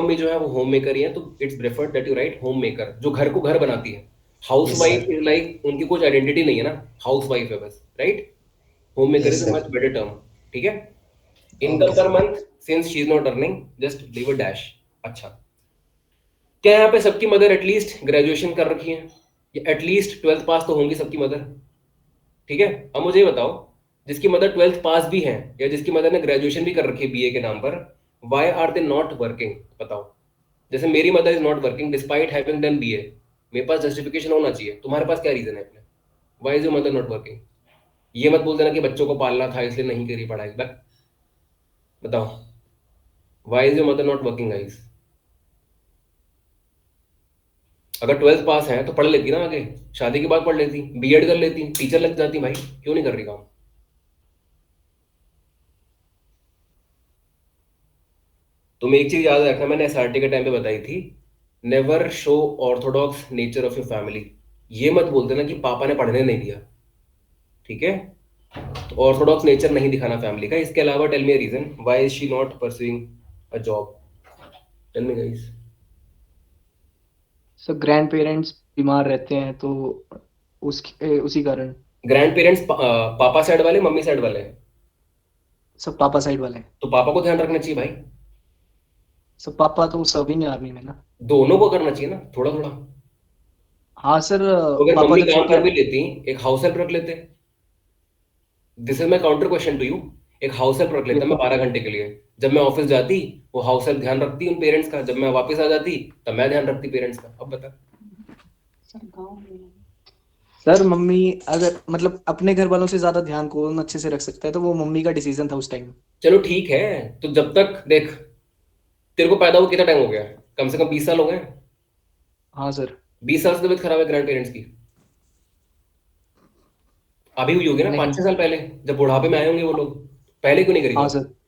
Mummy जो है वो होम मेकर ही है, तो it's preferred that you right home maker, जो घर को घर बनाती है। House yes wife sir. Is like उनकी कुछ आइडेंटिटी नहीं है ना, हाउस वाइफ है बस, right. Home maker yes is a sir. Much better term. ठीक है। ओके इनकम पर sir. Month, since she is not earning, just leave a dash. अच्छा, क्या यहाँ पे सबकी मदर एटलीस्ट ग्रेजुएशन कर रखी है, या एटलीस्ट ट्वेल्थ पास तो होंगी सबकी मदर? ठीक है। अब मुझे ये बताओ, जिसकी मदर ट्वेल्थ पास भी है, या जिसकी मदर ने ग्रेजुएशन भी कर रखी है बीए के नाम पर, why are they not working? बताओ। जैसे मेरी mother is not working despite having done BA, मेरे पास जस्टिफिकेशन होना चाहिए। तुम्हारे पास क्या रीजन है अपने? Why is your mother not working? ये मत बोल देना कि बच्चों को पालना था इसलिए नहीं करी पढ़ाई। बताओ, why is your mother not working guys? अगर ट्वेल्थ पास है तो पढ़ लेती ना आगे, शादी के बाद पढ़ लेती, बीएड कर लेती, टीचर लग जाती भाई, क्यों नहीं कर रही काम? तुम एक चीज याद रखना, मैंने एसआरटी के टाइम पे बताई थी, never show Orthodox nature of your family. ये मत बोल देना कि पापा ने पढ़ने नहीं दिया। ठीक है। तो ऑर्थोडॉक्स नेचर नहीं दिखाना फैमिली का। इसके अलावा tell me reason why is she not pursuing a job? Tell me guys. सब ग्रैंड पेरेंट्स बीमार रहते हैं तो उसी कारण। ग्रैंड पेरेंट्स पापा साइड वाले, मम्मी साइड वाले? सब पापा साइड वाले हैं। तो पापा को ध्यान रखना चाहिए भाई। सब पापा तो सर्विंग आर्मी में ना। दोनों को करना चाहिए ना, थोड़ा थोड़ा। हाँ सर। तो अगर पापा मम्मी जब काम छुट्टी कर भी लेती, एक हाउस हेल्प रख लेते। This is my counter question to you. एक हाउस हेल्प रख लेता मैं देखो 12 घंटे के लिए। जब मैं ऑफिस जाती, वो हाउस हेल्प ध्यान रखती उन पेरेंट्स का, जब मैं वापस आ जाती तब मैं ध्यान रखती पेरेंट्स का। अब बता। सर, मम्मी अगर मतलब अपने घर वालों से ज्यादा ध्यान कौन अच्छे से रख सकता है, तो वो मम्मी का डिसीजन था उस टाइम। चलो ठीक है। तो जब तक देख, तेरे को पैदा हुआ कितना टाइम हो गया? कम से कम 20 साल हो गए। हाँ सर। 20 साल से तबीयत खराब है ग्रैंड पेरेंट्स की? अभी हुई होगी ना, पाँच नहीं। छह साल पहले, जब बुढ़ापे में आए होंगे वो लोग। पहले क्यों नहीं करी हाँ जॉब? सर।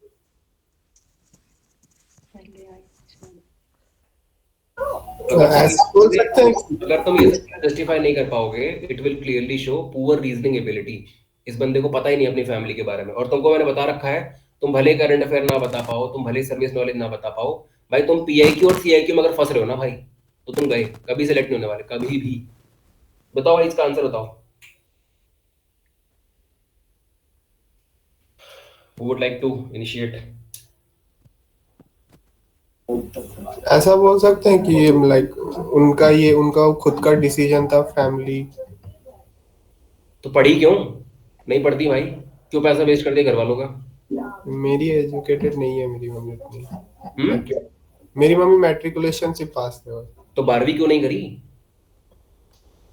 अगर तुम ये ऐसा सब बोल सकते हैं चीजें अगर तुम ये सब चीजें जस्टिफाई नहीं कर पाओगे, it will clearly show poor reasoning ability. इस बंदे को पता ही नहीं अपनी फैमिली के बारे में। और तुमको मैंने बता रखा है, तुम भले करंट अफेयर ना बता पाओ, तुम भले सर्विस नॉलेज ना बता पाओ, भाई तुम पीआईक्यू और सीआईक्यू में अगर फंस रहे हो ना भाई, तो तुम गए, कभी सेलेक्ट नहीं होने वाले, कभी भी। बताओ भाई, इसका आंसर बताओ। Who would like to initiate? ऐसा बोल सकते हैं कि लाइक उनका खुद का डिसीजन था फैमिली। तो पढ़ी क्यों? नहीं पढ़ती भाई, क्यों पैसा वेस्ट कर दिया घर वालों का? मेरी एजुकेटेड नहीं है मेरी मम्मी उतनी। हम्म। मैट्रिक मेरी मम्मी मैट्रिकुलेशन से पास थे बस। तो 12वीं क्यों नहीं करी?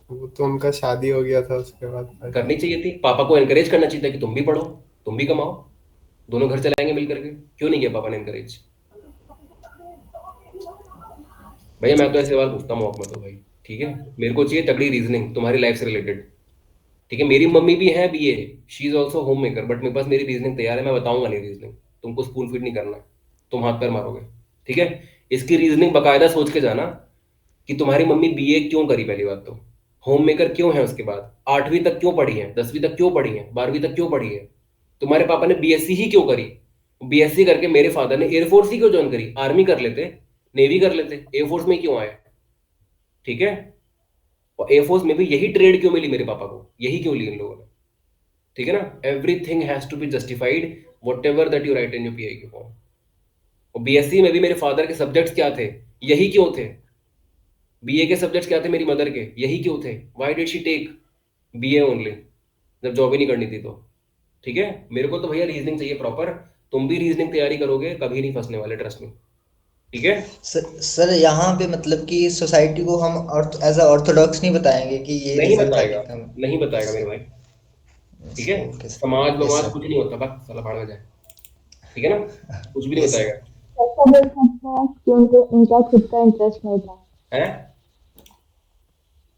वो तो उनका शादी हो गया था उसके बाद। करनी चाहिए थी, पापा को एनकरेज करना चाहिए था कि तुम भी पढ़ो, तुम भी कमाओ, दोनों घर चलाएंगे मिल करके। क्यों नहीं किया पापा ने एनकरेज? भैया मैं तो ऐसे सवाल पूछता हूँ मौक में तो भाई। ठीक है। मेरे को चाहिए तगड़ी रीजनिंग तुम्हारी लाइफ से रिलेटेड। ठीक है। मेरी मम्मी भी है BA, she is also home maker, but मेरे पास मेरी रीजनिंग तैयार है, मैं बताऊंगा नहीं रीजनिंग। तुमको स्पून फीड नहीं करना है, तुम हाथ पैर मारोगे। ठीक है। इसकी रीजनिंग बकायदा सोच के जाना, कि तुम्हारी मम्मी बीए क्यों करी, पहली बात तो होम मेकर क्यों है, उसके बाद 8वीं तक क्यों पढ़ी है, 10वीं तक क्यों पढ़ी है, 12वीं तक क्यों पढ़ी है। तुम्हारे पापा ने बीएससी ही क्यों करी? बीएससी करके मेरे फादर ने एयरफोर्स ही क्यों ज्वाइन करी? आर्मी कर लेते, नेवी कर लेते, एयरफोर्स में क्यों आए? ठीक है। और एयरफोर्स में भी यही ट्रेड क्यों मिली मेरे पापा को, यही क्यों ली इन लोगों ने? ठीक है ना। Everything has to be justified, whatever that you write in your PI की फॉर्म। और बीएससी में भी मेरे फादर के सब्जेक्ट्स क्या थे, यही क्यों थे? बीए के सब्जेक्ट्स क्या थे मेरी मदर के, यही क्यों थे? Why did she take BA only, जब जॉब ही नहीं करनी थी तो? ठीक है। मेरे को तो भैया रीजनिंग चाहिए प्रॉपर। तुम भी रीजनिंग तैयारी करोगे, कभी नहीं फंसने वाले, ट्रस्ट में। ठीक है। सर यहाँ पे मतलब कि सोसाइटी को हम एज अ ऑर्थोडॉक्स नहीं बताएंगे कि ये नहीं रीज़न था बताएगा, कि हम। नहीं बताएगा मेरे भाई। ठीक है। ओके समाज सर। Yes बमाज sir. कुछ नहीं होता, बस साला भाड़ में जाए। ठीक है ना। कुछ भी नहीं यस बताएगा। सर। ऐसा बोल सकते हैं कि उनको उनका खुद का इंटरेस्ट नहीं था। है।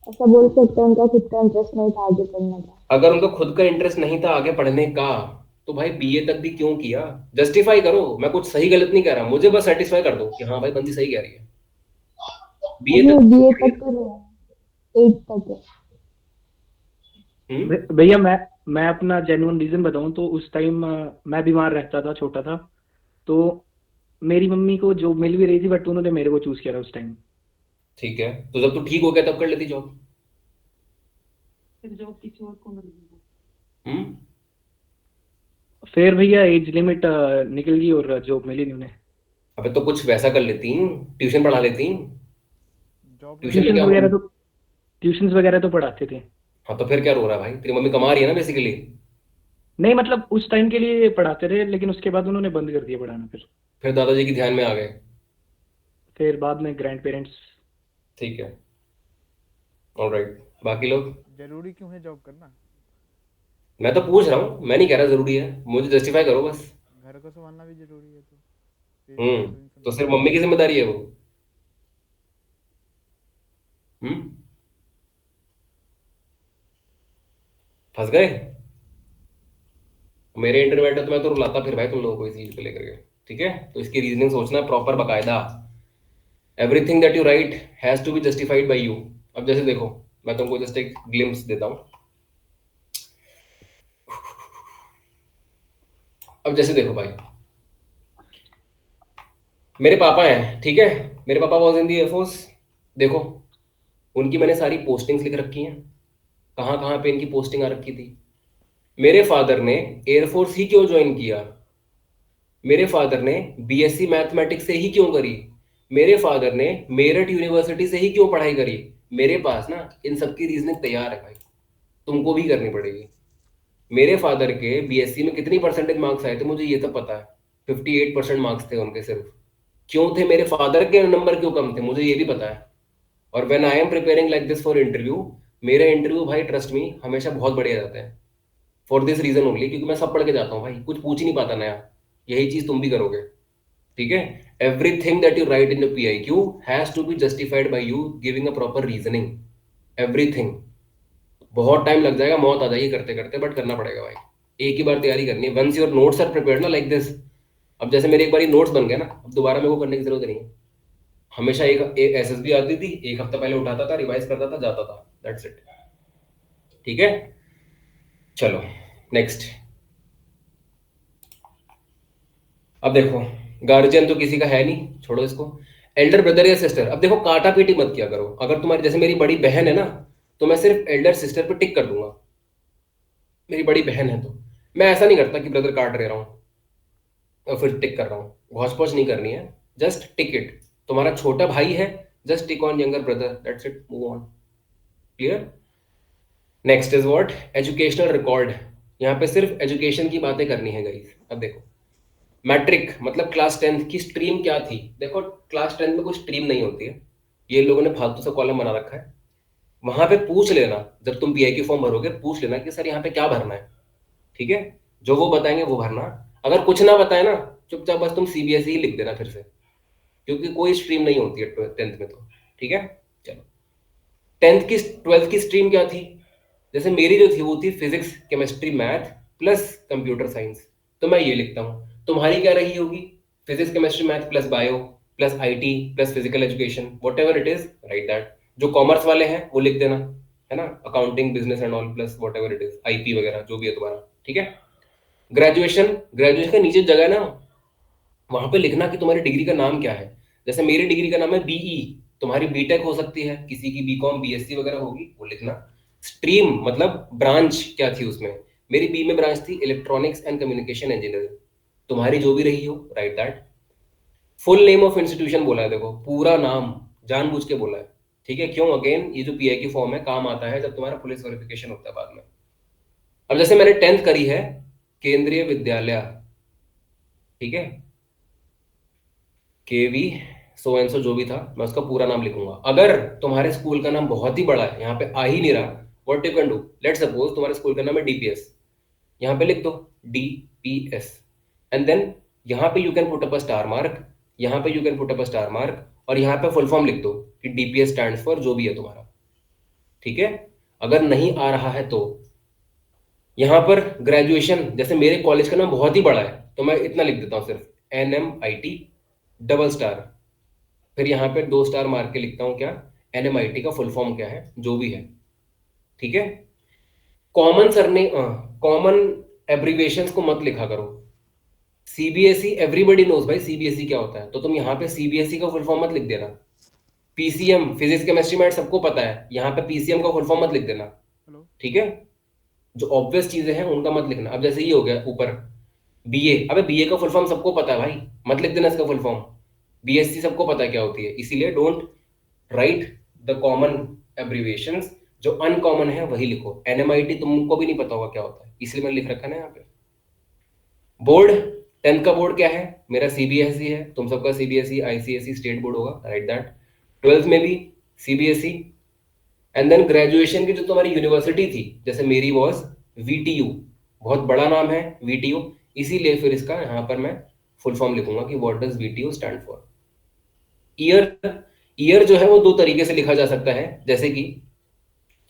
ऐसा बोल सकते हैं उनका खुद का इंटरेस्ट नहीं था आगे पढ़ने का। अगर उनका खुद का इंटरेस्ट नहीं था आगे पढ़ने का, तो भाई बीए तक भी क्यों किया? जस्टिफाई करो, मैं कुछ सही गलत नहीं कह रहा, मुझे बस सेटिस्फाई कर दो कि हाँ भाई बंदी सही कह रही है। बीए नहीं, तक क्यों बीए पढ़ी तक है? कर रहे हैं, 8 तक है। हम्म। भैया मैं अपना जेन्युइन रीजन बताऊं तो उस टाइम मैं बीमार रहता था, छोटा था। तो मेरी मम्मी को जॉब मिल भी रही थी बट उन्होंने मेरे को चूज किया था उस टाइम। ठीक है, तो जब तू ठीक हो गया तब कर लेती जॉब। फिर जॉब किसी और को मिल गई। हम्म। फिर भैया एज लिमिट निकल गई और जॉब मिली नहीं उन्हें। अबे तो कुछ वैसा कर लेती, ट्यूशन पढ़ा लेती। जॉब ट्यूशन वगैरह में ट्यूशंस क्या वगैरह तो ट्यूशंस वगैरह तो पढ़ाते थे। हाँ तो फिर क्या रो रहा है भाई, तेरी मम्मी कमा रही है ना बेसिकली। नहीं मतलब उस टाइम के लिए पढ़ाते थे लेकिन उसके बाद उन्होंने बंद कर दिया पढ़ाना। फिर दादाजी की ध्यान में आ गए। फिर बाद में ग्रैंड पेरेंट्स। ठीक है, ऑलराइट। बाकी लोग, जरूरी क्यों है जॉब करना? मैं तो पूछ रहा हूँ, मैं नहीं कह रहा जरूरी है, मुझे जस्टिफाई करो बस। घर को संभालना भी जरूरी है तो फिर टेंशन तो लेने सिर्फ की मम्मी की क्या? जिम्मेदारी है वो। हम्म। फंस गए। मेरे इंटरनेट है तो मैं तो रुलाता फिर भाई तुम लोगों को इस चीज को लेकर के। ठीक है, तो इसकी रीजनिंग सोचना प्रॉपर बकायदा। Everything that you write has to be justified by you. अब जैसे देखो, मैं तुमको जस्ट एक ग्लिम्स देता हूँ। अब जैसे देखो भाई, मेरे पापा हैं, ठीक है, मेरे पापा वॉज इन दी एयरफोर्स। देखो, उनकी मैंने सारी पोस्टिंग्स लिख रखी हैं, कहाँ कहाँ पे इनकी पोस्टिंग आ रखी थी। मेरे फादर ने एयरफोर्स ही क्यों ज्वाइन किया, मेरे फादर ने बीएससी मैथमेटिक्स से ही क्यों करी, मेरे फादर ने मेरठ यूनिवर्सिटी से ही क्यों पढ़ाई करी। मेरे पास ना इन सबकी रीजनिंग तैयार है भाई, तुमको भी करनी पड़ेगी। मेरे फादर के बीएससी में कितनी परसेंटेज मार्क्स आए थे मुझे ये तो पता है, 58% मार्क्स थे उनके सिर्फ। क्यों थे मेरे फादर के नंबर क्यों कम थे मुझे ये भी पता है। और when I am preparing like this for interview, मेरे इंटरव्यू भाई ट्रस्ट मी हमेशा बहुत बढ़िया जाते हैं। फॉर दिस रीजन ओनली, क्योंकि मैं सब पढ़ के जाता हूँ भाई, कुछ पूछ ही नहीं पाता नया। यही चीज तुम भी करोगे। ठीक है, everything that you write in the PIQ has to be justified by you giving a proper reasoning. Everything. बहुत टाइम लग जाएगा, मौत आ जाएगी करते करते, बट करना पड़ेगा भाई। एक ही बार तैयारी करनी है। Once your notes are prepared ना लाइक दिस, अब जैसे मेरे एक बार नोट्स बन गए ना, अब दोबारा मेरे को करने की जरूरत नहीं है। हमेशा एक SSB आती थी, एक हफ्ता पहले उठाता था, रिवाइज करता था, जाता था, दैट्स इट। ठीक है, चलो नेक्स्ट। अब देखो, गार्जियन तो किसी का है नहीं, छोड़ो इसको। एल्डर ब्रदर या सिस्टर, अब देखो काटा पीटी मत किया करो। अगर तुम्हारी जैसे मेरी बड़ी बहन है ना, तो मैं सिर्फ एल्डर सिस्टर पे टिक कर दूंगा। मेरी बड़ी बहन है तो मैं ऐसा नहीं करता कि ब्रदर काट रहे रहा हूँ और फिर टिक कर रहा हूँ। घौच पौच नहीं करनी है, जस्ट टिक इट। तुम्हारा छोटा भाई है, just tick on younger brother, that's it, move on. Clear. Next is what, educational record. यहाँ पे सिर्फ एजुकेशन की बातें करनी है गाइस। अब देखो, मैट्रिक मतलब क्लास 10th की स्ट्रीम क्या थी। देखो क्लास 10th में कोई स्ट्रीम नहीं होती है, ये लोगों ने फालतू सा कॉलम बना रखा है। वहां पे पूछ लेना, जब तुम PIQ फॉर्म भरोगे पूछ लेना कि सर यहाँ पे क्या भरना है। ठीक है, जो वो बताएंगे वो भरना। अगर कुछ ना बताए ना, चुपचाप बस तुम CBSE ही लिख देना फिर से, क्योंकि कोई स्ट्रीम नहीं होती है 10th में तो। ठीक है, चलो। 10th की 12th की स्ट्रीम क्या थी, जैसे मेरी जो थी वो थी physics chemistry math plus computer science, तो मैं ये लिखता हूँ। तुम्हारी क्या रही होगी, physics chemistry math plus bio plus IT plus physical education, what ever it is, right that. जो कॉमर्स वाले हैं वो लिख देना, है ना, accounting business and all plus what ever it is, IP वगैरह जो भी है तुम्हारा। ठीक है, ग्रेजुएशन, ग्रेजुएशन के नीचे जगह है ना, वहां पे लिखना कि तुम्हारी डिग्री का नाम क्या है। जैसे मेरी डिग्री का नाम है BE, तुम्हारी बीटेक हो सकती है, किसी की BCom BSc वगैरह होगी, वो लिखना। स्ट्रीम मतलब ब्रांच क्या थी उसमें, मेरी बी में ब्रांच थी इलेक्ट्रॉनिक्स एंड कम्युनिकेशन इंजीनियरिंग, तुम्हारी जो भी रही हो, right that. Full name of institution बोला है, देखो पूरा नाम जानबूझ के बोला है। ठीक है, क्यों, अगेन ये जो PIQ फॉर्म है काम आता है जब तुम्हारा पुलिस वेरिफिकेशन होता है बाद में। अब जैसे मैंने 10th करी है केंद्रीय विद्यालय, ठीक है, KV सो एंड सो जो भी था, मैं उसका पूरा नाम लिखूंगा। अगर तुम्हारे स्कूल का नाम बहुत ही बड़ा है, यहाँ पे आ ही नहीं रहा, what you can do, let suppose तुम्हारे स्कूल का नाम है DPS, यहाँ पे लिख दो DPS, एंड देन यहाँ पे you can put up a star mark, यहाँ पे you can put up a star mark, और यहाँ पे फुल फॉर्म लिख दो कि DPS स्टैंड्स फॉर जो भी है तुम्हारा। ठीक है, अगर नहीं आ रहा है तो यहाँ पर ग्रेजुएशन, जैसे मेरे कॉलेज का नाम बहुत ही बड़ा है तो मैं इतना लिख देता हूँ सिर्फ NMIT डबल स्टार, फिर यहाँ पे 2 स्टार मार के लिखता हूँ क्या, NMIT का फुल फॉर्म क्या है जो भी है। ठीक है, कॉमन सरने कॉमन एब्रीविएशंस को मत लिखा करो, सीबीएसई एवरीबडी नोज भाई सीबीएसई क्या होता है, तो तुम यहाँ पे सीबीएसई का फुल फॉर्म मत लिख देना। पीसीएम फिजिक्स केमिस्ट्री मैथ सबको पता है, यहाँ पे पीसीएम का फुल फॉर्म मत लिख देना, हेलो। ठीक है। जो ऑब्वियस चीजें हैं उनका मत लिखना। अब जैसे ये हो गया ऊपर बीए, अबे बीए का फुल फॉर्म सबको पता है भाई, मत लिख देना इसका फुल फॉर्म। बीएससी सबको पता है क्या होती है, इसीलिए don't write the common abbreviations, जो अनकॉमन है वही लिखो। एनएमआईटी तुमको भी नहीं पता होगा क्या होता है, इसलिए मैंने लिख रखा है ना यहाँ पे। बोर्ड, 10th का बोर्ड क्या है, मेरा सीबीएसई है, तुम सबका सीबीएसई आईसीएसई स्टेट बोर्ड होगा, राइट दैट। 12th में भी सीबीएसई। एंड देन ग्रेजुएशन की जो तुम्हारी यूनिवर्सिटी थी, जैसे मेरी वॉज वीटीयू, बहुत बड़ा नाम है वीटीयू, इसीलिए फिर इसका यहाँ पर मैं फुल फॉर्म लिखूंगा कि what does VTU stand for. Year, year जो है वो दो तरीके से लिखा जा सकता है, जैसे कि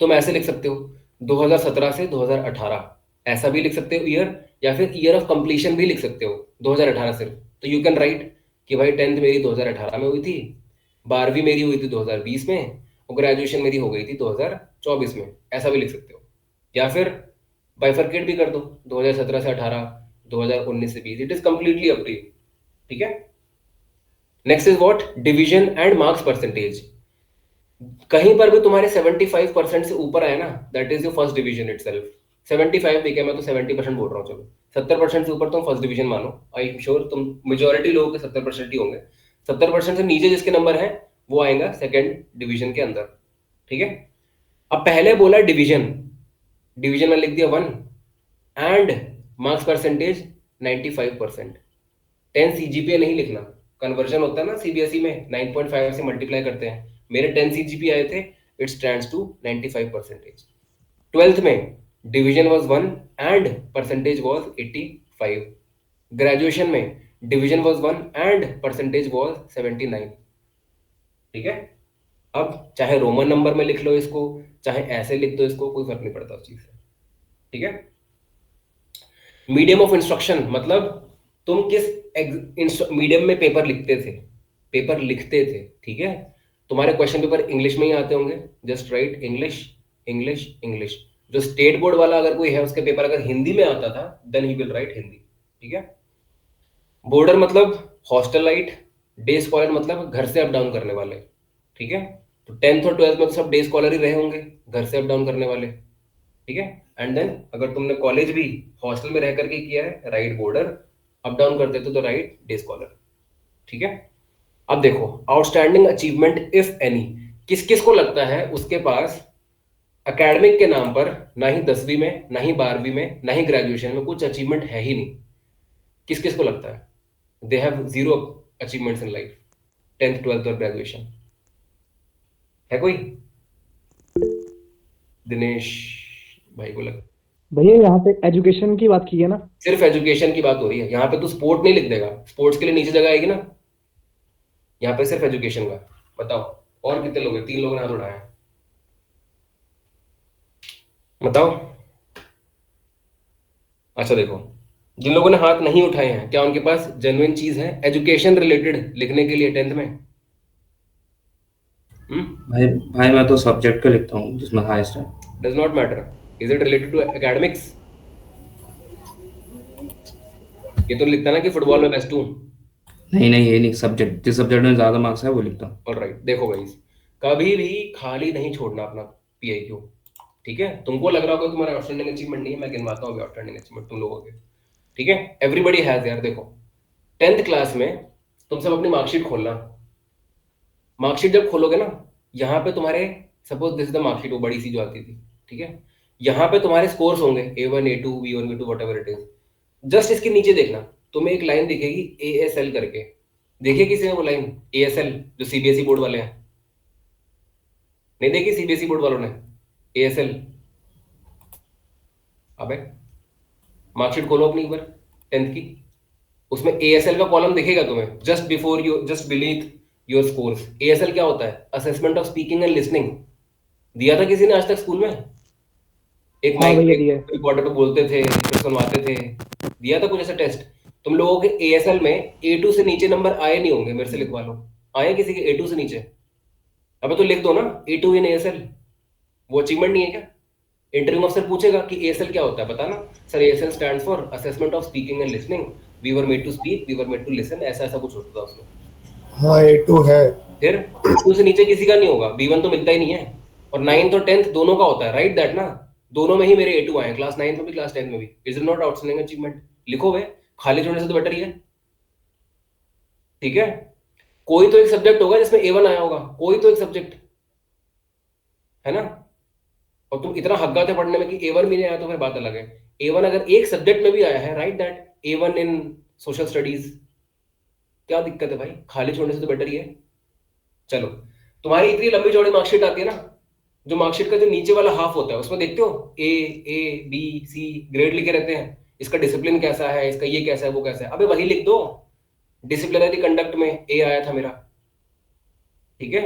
तुम ऐसे लिख सकते हो 2017 से 2018, ऐसा भी लिख सकते हो ईयर, या फिर ईयर ऑफ कंप्लीशन भी लिख सकते हो 2018 सिर्फ। तो यू कैन राइट कि भाई 10th मेरी 2018 में हुई थी, 12वीं मेरी हुई थी 2020 में, और ग्रेजुएशन मेरी हो गई थी 2024 में, ऐसा भी लिख सकते हो। या फिर बाइफरकेट भी कर दो 2017 से 18, 2019 से 20, it is completely up to you, ठीक है। Next is what, division and marks percentage. कहीं पर भी तुम्हारे 75% से ऊपर आए ना, that is your first division itself. 75 भी क्या, मैं तो 70% बोल रहा हूँ, चलो 70% से ऊपर तुम फर्स्ट डिवीजन मानो। आई एम श्योर तुम मेजोरिटी लोगों के 70% ही होंगे। 70% से नीचे जिसके नंबर है वो आएगा सेकंड डिवीजन के अंदर, ठीक है। अब पहले बोला डिवीजन, डिवीजन में लिख दिया 1, एंड मार्क्स परसेंटेज 95%। 10 सीजीपीए नहीं लिखना, कन्वर्जन होता है ना सीबीएसई में, 9.5 से मल्टीप्लाई करते हैं, मेरे 10 सीजीपीए आए थे, इट स्टैंड्स टू 95%। 12th में division was 1 and percentage was 85। Graduation में division was 1 and percentage was 79, ठीक है। अब चाहे रोमन नंबर में लिख लो इसको, चाहे ऐसे लिख दो इसको, कोई फर्क नहीं पड़ता उस चीज से, ठीक है। मीडियम ऑफ इंस्ट्रक्शन मतलब तुम किस मीडियम में पेपर लिखते थे, पेपर लिखते थे, ठीक है। तुम्हारे क्वेश्चन पेपर इंग्लिश में ही आते होंगे, just right English English English. जो स्टेट बोर्ड वाला अगर कोई है उसके पेपर अगर हिंदी में आता था, then he will write Hindi, ठीक है। बोर्डर मतलब हॉस्टलाइट, डे स्कॉलर मतलब घर से अप डाउन करने वाले, ठीक है। तो 10th और 12th में तो सब डे स्कॉलर ही रहे होंगे, घर से अप डाउन करने वाले, ठीक है। एंड देन अगर तुमने कॉलेज भी हॉस्टल में रह करके किया है, राइट बोर्डर, अप डाउन करते थे तो राइट डे स्कॉलर, ठीक है। अब देखो आउटस्टैंडिंग अचीवमेंट इफ एनी, किस किस को लगता है उसके पास एकेडमिक के नाम पर ना ही 10वीं में, ना ही 12वीं में, ना ही ग्रेजुएशन में कुछ अचीवमेंट है ही नहीं। किस किस को लगता है they have zero achievements in life, 10th 12th और ग्रेजुएशन? है कोई? दिनेश भाई को लग, भैया यहाँ पे एजुकेशन की बात की है ना? सिर्फ एजुकेशन की बात हो रही है यहाँ पे, तो स्पोर्ट नहीं लिख देगा, स्पोर्ट्स के लिए नीचे जगह आएगी ना, यहाँ पे सिर्फ एजुकेशन का। बताओ और कितने लोग हैं? 3 लोगों ने हाथ उठाया है, बताओ। अच्छा देखो, जिन लोगों ने हाथ नहीं उठाए हैं, क्या उनके पास जेन्युइन चीज है एजुकेशन रिलेटेड लिखने के लिए 10th में? भाई भाई मैं तो सब्जेक्ट का लिखता हूँ जिसमें हाईएस्ट है। Does not matter, is it related to academics? ये तो लिखता ना कि फुटबॉल में बेस्ट हूँ। नहीं नहीं, ये नहीं, सब्जेक्ट जिस सब्जेक्ट में ज्यादा मार्क्स है वो लिखता हूँ। ऑलराइट, देखो गाइस, कभी भी खाली नहीं छोड़ना अपना पीआईक्यू, ठीक है। तुमको लग रहा होगा तुम्हारा आउटस्टैंडिंग अचीवमेंट नहीं है, मैं गिनवाता हूँ आउटस्टैंडिंग अचीवमेंट तुम लोगों के, ठीक है। एवरीबडी हैज यार। देखो 10th क्लास में तुम सब अपनी मार्कशीट खोलना, मार्कशीट जब खोलोगे ना, यहाँ पे तुम्हारे suppose this is the marksheet, वो बड़ी सी जो आती थी, ठीक है। यहाँ पे तुम्हारे स्कोर्स होंगे A1 A2 B1 B2 whatever it is. Just इसके नीचे देखना, तुम्हें एक लाइन दिखेगी ASL करके, देखिए किसी ने वो लाइन ASL, जो सीबीएसई बोर्ड वाले हैं? नहीं देखी सीबीएसई बोर्ड वालों ने ASL? अबे मार्कशीट खोलो अपनी एक बार 10th की, उसमें ASL का कॉलम दिखेगा तुम्हें, just before you, just beneath your scores. ASL क्या होता है? Assessment of speaking and listening. दिया था किसी ने आज तक स्कूल में? एक हाँ माइक भैया दिया है। रिकॉर्डर पे बोलते थे, फिर सुनवाते थे, दिया था कुछ ऐसा टेस्ट? तुम लोगों के ASL में A2 से नीचे नंबर आए नहीं होंगे, मेरे से लिखवा लो, आए किसी के A2 से नीचे? अबे तो लिख दो ना A2 इन ASL, वो अचीवमेंट नहीं है क्या? इंटरव्यू में अफसर पूछेगा कि ASL क्या होता है, बताना sir ASL stands for assessment of speaking and listening. We were made to speak, we were made to listen, ऐसा ऐसा कुछ होता था उसमें। हाँ A2 है। फिर A2 से नीचे किसी का नहीं होगा, B1 तो मिलता ही नहीं है, और 9th और 10th दोनों का होता है, राइट दैट ना, दोनों में ही मेरे A2 आए हैं, क्लास 9th में भी क्लास 10th में भी। Is it not outstanding achievement? लिखो वे, खाली छोड़ने से तो बेटर ही है, ठीक है। कोई तो एक सब्जेक्ट होगा जिसमें A1 आया होगा, कोई तो एक सब्जेक्ट, है ना, और तुम इतना हग्गा थे पढ़ने में कि A1 भी नहीं आया तो फिर बात अलग है। A1 अगर एक सब्जेक्ट में भी आया है, right that, A1 in social studies, क्या दिक्कत है भाई, खाली छोड़ने से तो बेटर ही है। चलो, तुम्हारी इतनी लंबी चौड़ी मार्कशीट आती है ना, जो मार्कशीट का जो नीचे वाला हाफ होता है उसमें देखते हो A B C ग्रेड लिखे रहते हैं, इसका डिसिप्लिन कैसा है, इसका ये कैसा है, वो कैसा है, अबे वही लिख दो, डिसिप्लिनरी कंडक्ट में A आया था मेरा, ठीक है,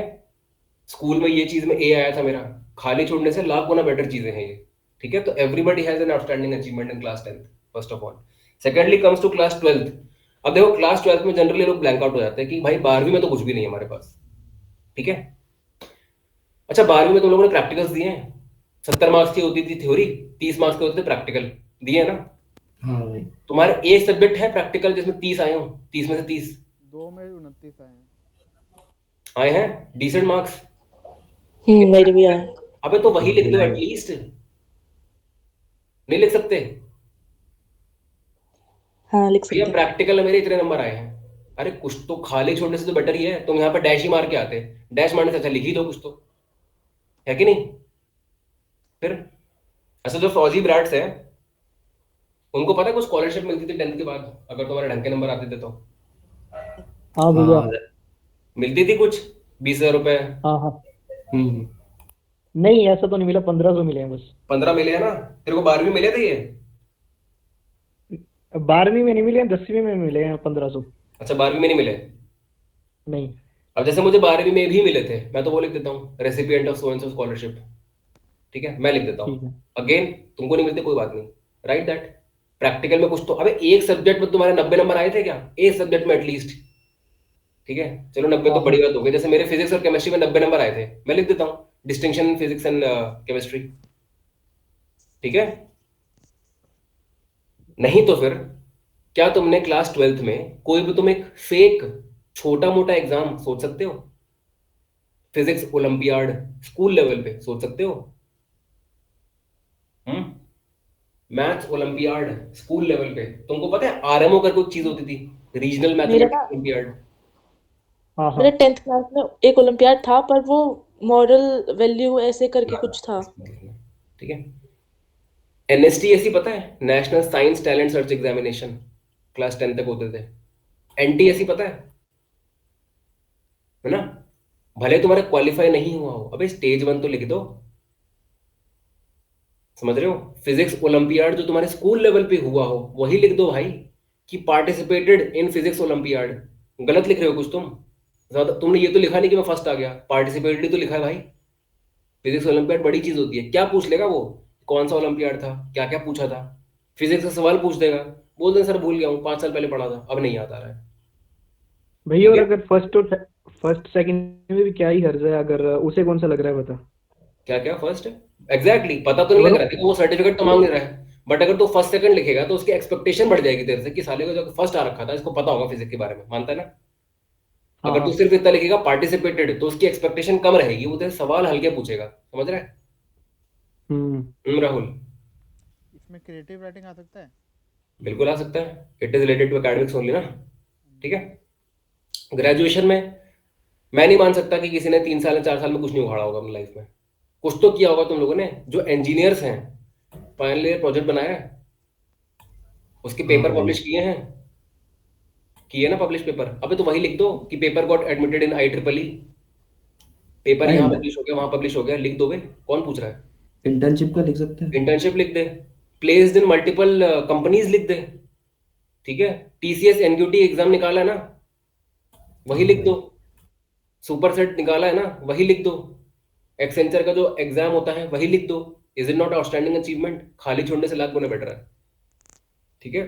स्कूल में ये चीज में A आया था मेरा, खाली छोड़ने से लाख गुना बेटर चीजें हैं ये, ठीक है। तो everybody has an outstanding achievement in class 10th, first of all. Secondly comes to class 12th। अब देखो क्लास 12th में जनरली लोग ब्लैंक आउट हो जाते हैं कि भाई 12वीं में तो कुछ भी नहीं है हमारे पास, ठीक है। अच्छा, 12वीं में तुम लोगों ने प्रैक्टिकल्स दिए हैं, 70 मार्क्स की होती थी थ्योरी, 30 मार्क्स के होते थे प्रैक्टिकल, दिए है ना। हाँ भाई। तुम्हारे एक सब्जेक्ट है प्रैक्टिकल जिसमें 30 आए हो, 30 में से 30 2 में 29 आए हैं। आए हैं, डिसेंट मार्क्स। मेरे भी आए। अबे तो वही लिख दो एटलीस्ट, नहीं लिख सकते? हाँ लिख भैया सकते हैं। प्रैक्टिकल में मेरे इतने नंबर आए हैं, अरे कुछ तो खाली छोड़ने से तो बेटर ही है। तुम यहाँ पे डैश ही मार के आते, डैश मारने से अच्छा लिख ही दो कुछ तो, है कि नहीं। फिर ऐसा जो फौजी ब्राट्स है उनको पता है कुछ स्कॉलरशिप मिलती थी 10th के बाद, अगर तुम्हारे ढंग के नंबर आते थे तो हाँ भैया। हाँ मिलती थी कुछ 20,000 रुपए। हाँ हाँ। नहीं ऐसा तो नहीं मिला, 1500 मिले हैं बस। 15 मिले हैं ना, तेरे को 12वीं मिले थे ये? 12वीं में नहीं मिले हैं, 10वीं में मिले हैं 1500। अच्छा, 12वीं में नहीं मिले। नहीं। अब जैसे मुझे 12वीं में भी मिले थे, मैं तो वो लिख देता हूँ, recipient of so and so scholarship, ठीक है, मैं लिख देता ठीक हूँ। है। अगेन तुमको नहीं मिलते कोई बात नहीं, राइट दैट। प्रैक्टिकल में कुछ तो, अबे एक सब्जेक्ट में तुम्हारे 90 नंबर आए थे क्या, एक सब्जेक्ट में एटलीस्ट, ठीक है। चलो 90 तो बड़ी बात हो गई, जैसे मेरे फिजिक्स और केमिस्ट्री में 90 नंबर आए थे, मैं लिख देता हूँ distinction in physics and chemistry, ठीक है। नहीं तो फिर क्या तुमने क्लास 12th में कोई भी तुम एक फेक छोटा मोटा एग्जाम सोच सकते हो? फिजिक्स ओलंपियाड स्कूल लेवल पे सोच सकते हो? मैथ्स ओलंपियाड स्कूल लेवल पे, तुमको पता है आरएमओ करके कोई चीज होती थी, रीजनल मेरा मैथमेटिक्स ओलंपियाड। हाँ मेरा हाँ। 10th क्लास में एक ओलंपियाड था, पर वो मॉरल वैल्यू ऐसे करके कुछ था। ठीक है। एनएसटीएससी पता है, national science talent search examination, class 10 तक होते थे। एनटीएससी पता है ना, भले तुम्हारा क्वालिफाई नहीं हुआ हो, अबे स्टेज 1 तो लिख दो, समझ रहे हो। फिजिक्स ओलंपियाड जो तुम्हारे स्कूल लेवल पे हुआ हो वही लिख दो भाई, कि पार्टिसिपेटेड इन फिजिक्स ओलंपियाड। गलत लिख रहे हो कुछ तुम, ज्यादा तुमने ये तो लिखा नहीं कि मैं फर्स्ट आ गया, पार्टिसिपेटेड तो लिखा है भाई। फिजिक्स ओलंपियाड बड़ी चीज होती है, क्या पूछ लेगा वो, कौन सा ओलंपियाड था, क्या क्या पूछा था, फिजिक्स का सवाल पूछ देगा, बोल दे सर भूल गया हूँ, 5 साल पहले पढ़ा था, अब नहीं याद आ रहा है। भैया और अगर फर्स्ट सेकंड में भी क्या ही हर्ज है, अगर उसे कौन सा लग रहा है बता। क्या क्या फर्स्ट एग्जैक्टली पता तो नहीं लग रहा है, वो सर्टिफिकेट तो मांग नहीं रहा है, बट अगर तू फर्स्ट सेकंड लिखेगा तो उसकी एक्सपेक्टेशन बढ़ जाएगी तेरे से कि साले को जो फर्स्ट आ रखा था इसको पता होगा फिजिक्स के बारे में, मानता है ना। अगर तू सिर्फ इतना लिखेगा पार्टिसिपेटेड तो उसकी एक्सपेक्टेशन कम रहेगी, वो तेरे सवाल हल्के पूछेगा, समझ रहा है। राहुल, इसमें क्रिएटिव राइटिंग आ सकता है? बिल्कुल आ सकता है, it is related to academics only ना, ठीक है। ग्रेजुएशन में मैं नहीं मान सकता कि किसी ने 3 साल या 4 साल में कुछ नहीं उखाड़ा होगा अपनी लाइफ में, कुछ तो किया होगा तुम लोगों ने। जो इंजीनियर्स हैं, फाइनल ईयर प्रोजेक्ट बनाया है, उसके पेपर पब्लिश किए ना पब्लिश पेपर, अबे तो वही लिख दो कि paper got admitted in IEEE, paper यहाँ पब्लिश हो गया, वहां पब्लिश हो गया, लिख दो बे, कौन पूछ रहा है। इंटर्नशिप का लिख सकते हैं, इंटर्नशिप लिख दे, प्लेस्ड इन मल्टीपल कंपनीज लिख दे, ठीक है। TCS NQT एग्जाम निकाला है ना, वही लिख दो। सुपर सेट निकाला है ना, वही लिख दो। एक्सेंचर का जो एग्जाम होता है वही लिख दो। Is it not outstanding achievement? खाली छोड़ने से लाख गुना बेटर है, ठीक है।